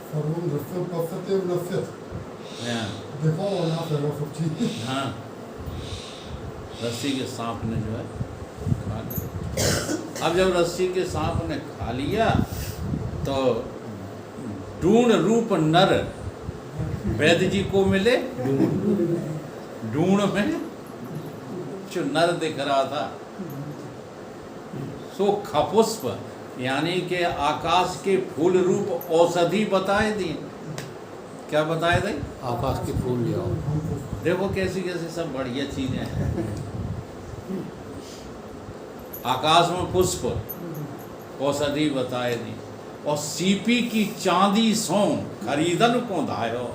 Warum das wird passiert eben das wird. हाँ, देखो और यहाँ पे वो सब चीज़ हाँ रस्सी के सांप ने जो है खा लिया। अब जब रस्सी के सांप ने खा लिया तो ढूंढ रूप नर वैद्य जी को मिले। ढूंढ में जो नर दिख रहा था सो खपुष्प यानी कि आकाश के फूल रूप औषधि बताए दिए। क्या बताए थे? आकाश के फूल ले आओ। देखो कैसी कैसी सब बढ़िया चीजें हैं। आकाश में पुष्प औषधि बताए दी और सीपी की चांदी सो खरीदन को धायो।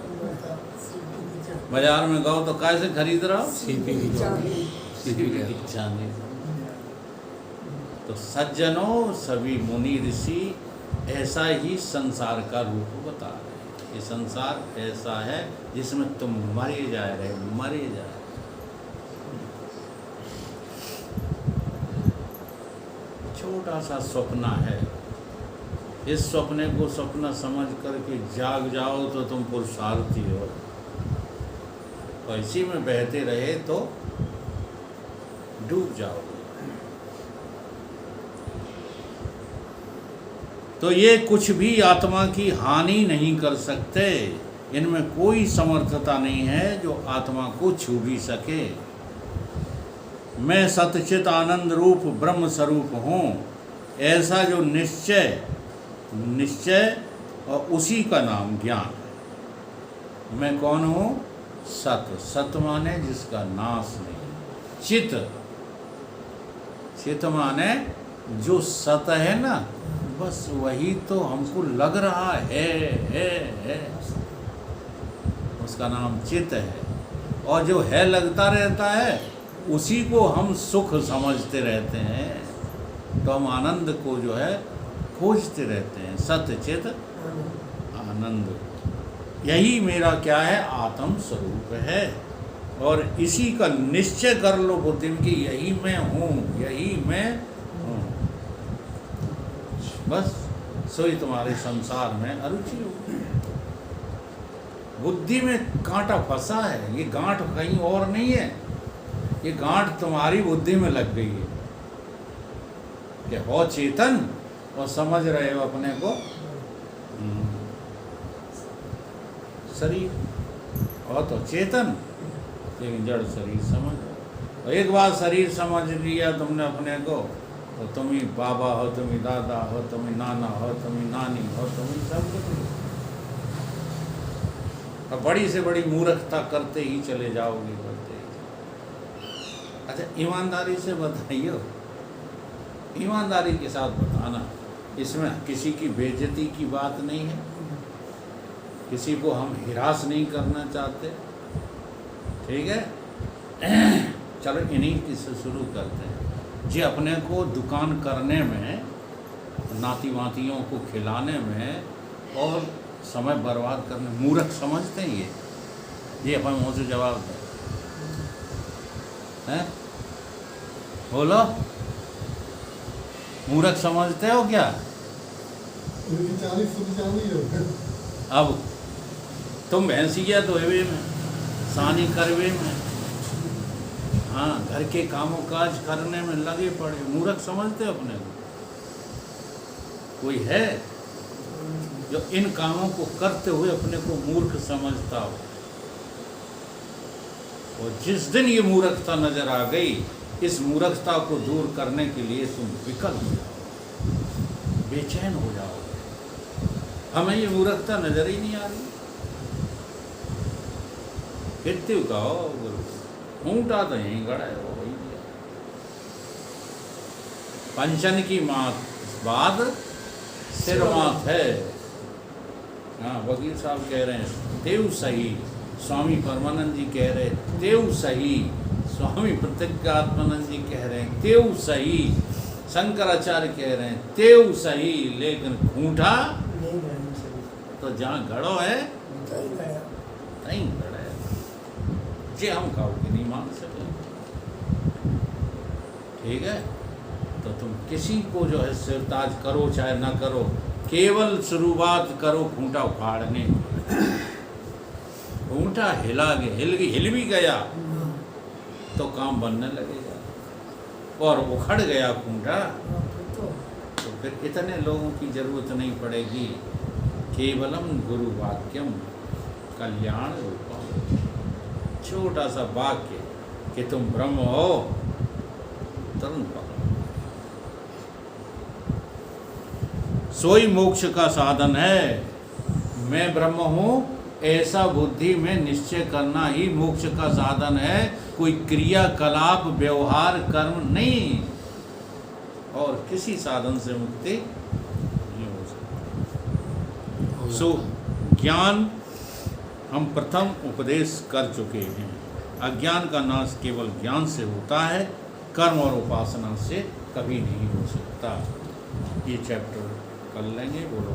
बाजार में गो तो कैसे खरीद रहा? सीपी की चांदी, सीपी की चांदी। तो सज्जनों सभी मुनि ऋषि ऐसा ही संसार का रूप बता रहे हैं। ये संसार ऐसा है जिसमें तुम मरे जा रहे, मरे जा रहे। छोटा सा स्वप्न है, इस स्वप्ने को स्वप्न समझ करके जाग जाओ तो तुम पुरुषार्थी हो। और इसी में बहते रहे तो डूब जाओगे। तो ये कुछ भी आत्मा की हानि नहीं कर सकते। इनमें कोई समर्थता नहीं है जो आत्मा को छू भी सके। मैं सतचित आनंद रूप ब्रह्म स्वरूप हूँ, ऐसा जो निश्चय और उसी का नाम ज्ञान है। मैं कौन हूँ? सत। सत माने जिसका नाश नहीं। चित, चित माने जो सत है ना, बस वही तो हमको लग रहा है। उसका नाम चित है। और जो है लगता रहता है उसी को हम सुख समझते रहते हैं। तो हम आनंद को जो है खोजते रहते हैं। सत्य चित आनंद, यही मेरा क्या है? आत्म स्वरूप है। और इसी का निश्चय कर लो बुद्धि में कि यही मैं हूँ, यही मैं हूँ। बस सोई तुम्हारे संसार में अरुचि होगी। बुद्धि में कांटा फंसा है, ये गांठ कहीं और नहीं है, ये गांठ तुम्हारी बुद्धि में लग गई है कि हो चेतन और समझ रहे हो अपने को शरीर, और तो चेतन लेकिन जड़ शरीर समझ। और एक बार शरीर समझ लिया तुमने अपने को तो तुम ही बाबा हो, तुम ही दादा हो, तुम ही नाना हो, तुम ही नानी हो, तुम ही सब कुछ हो। और बड़ी से बड़ी मूर्खता करते ही चले जाओगे, करते ही। अच्छा ईमानदारी से बताइए, ईमानदारी के साथ बताना, इसमें किसी की बेइज्जती की बात नहीं है, किसी को हम हिरास नहीं करना चाहते। ठीक है, चलो इन्हीं की से शुरू करते हैं। जी अपने को दुकान करने में, नाती वातियों को खिलाने में और समय बर्बाद करने मूर्ख समझते हैं ये अपन मुँह से जवाब दें हैं? बोलो, मूर्ख समझते हो क्या? अब तुम भैंसिया तो एवे में, सानी करवे में, हाँ घर के कामों काज करने में लगे पड़े, मूर्ख समझते हो अपने को? कोई है जो इन कामों को करते हुए अपने को मूर्ख समझता हो? और जिस दिन ये मूर्खता नजर आ गई, इस मूर्खता को दूर करने के लिए तुम विकल हो जाओ, बेचैन हो जाओ। हमें ये मूर्खता नजर ही नहीं आ रही। कितने कहो गुरु ऊँटा तो यहीं गड़ा है, वो वही दिया। पंचन की मात बाद सिर मात है। हाँ वकील साहब कह रहे हैं, देव सही स्वामी परमानंद जी कह रहे तेव सही, स्वामी प्रत्यगात्मानंद जी कह रहे हैं तेव सही, शंकराचार्य कह रहे हैं तेव सही, लेकिन खूंटा नहीं रहनी चाहिए। तो जहाँ घड़ो है सही गया। नहीं घड़ा है, जे हम खाओ के नहीं मान सके। ठीक है, तो तुम किसी को जो है सिरताज करो चाहे ना करो, केवल शुरुआत करो खूंटा उखाड़ने। खूंटा हिल भी गया तो काम बनने लगेगा, और उखड़ गया खूंटा तो फिर इतने लोगों की जरूरत नहीं पड़ेगी। केवलम गुरु वाक्यम कल्याण रूपम, छोटा सा वाक्य कि तुम ब्रह्म हो, तुरंत पकड़ो। सोई मोक्ष का साधन है। मैं ब्रह्म हूँ ऐसा बुद्धि में निश्चय करना ही मोक्ष का साधन है, कोई क्रियाकलाप व्यवहार कर्म नहीं, और किसी साधन से मुक्ति नहीं हो सकती। सो ज्ञान हम प्रथम उपदेश कर चुके हैं। अज्ञान का नाश केवल ज्ञान से होता है, कर्म और उपासना से कभी नहीं हो सकता। ये चैप्टर कर लेंगे, बोलो।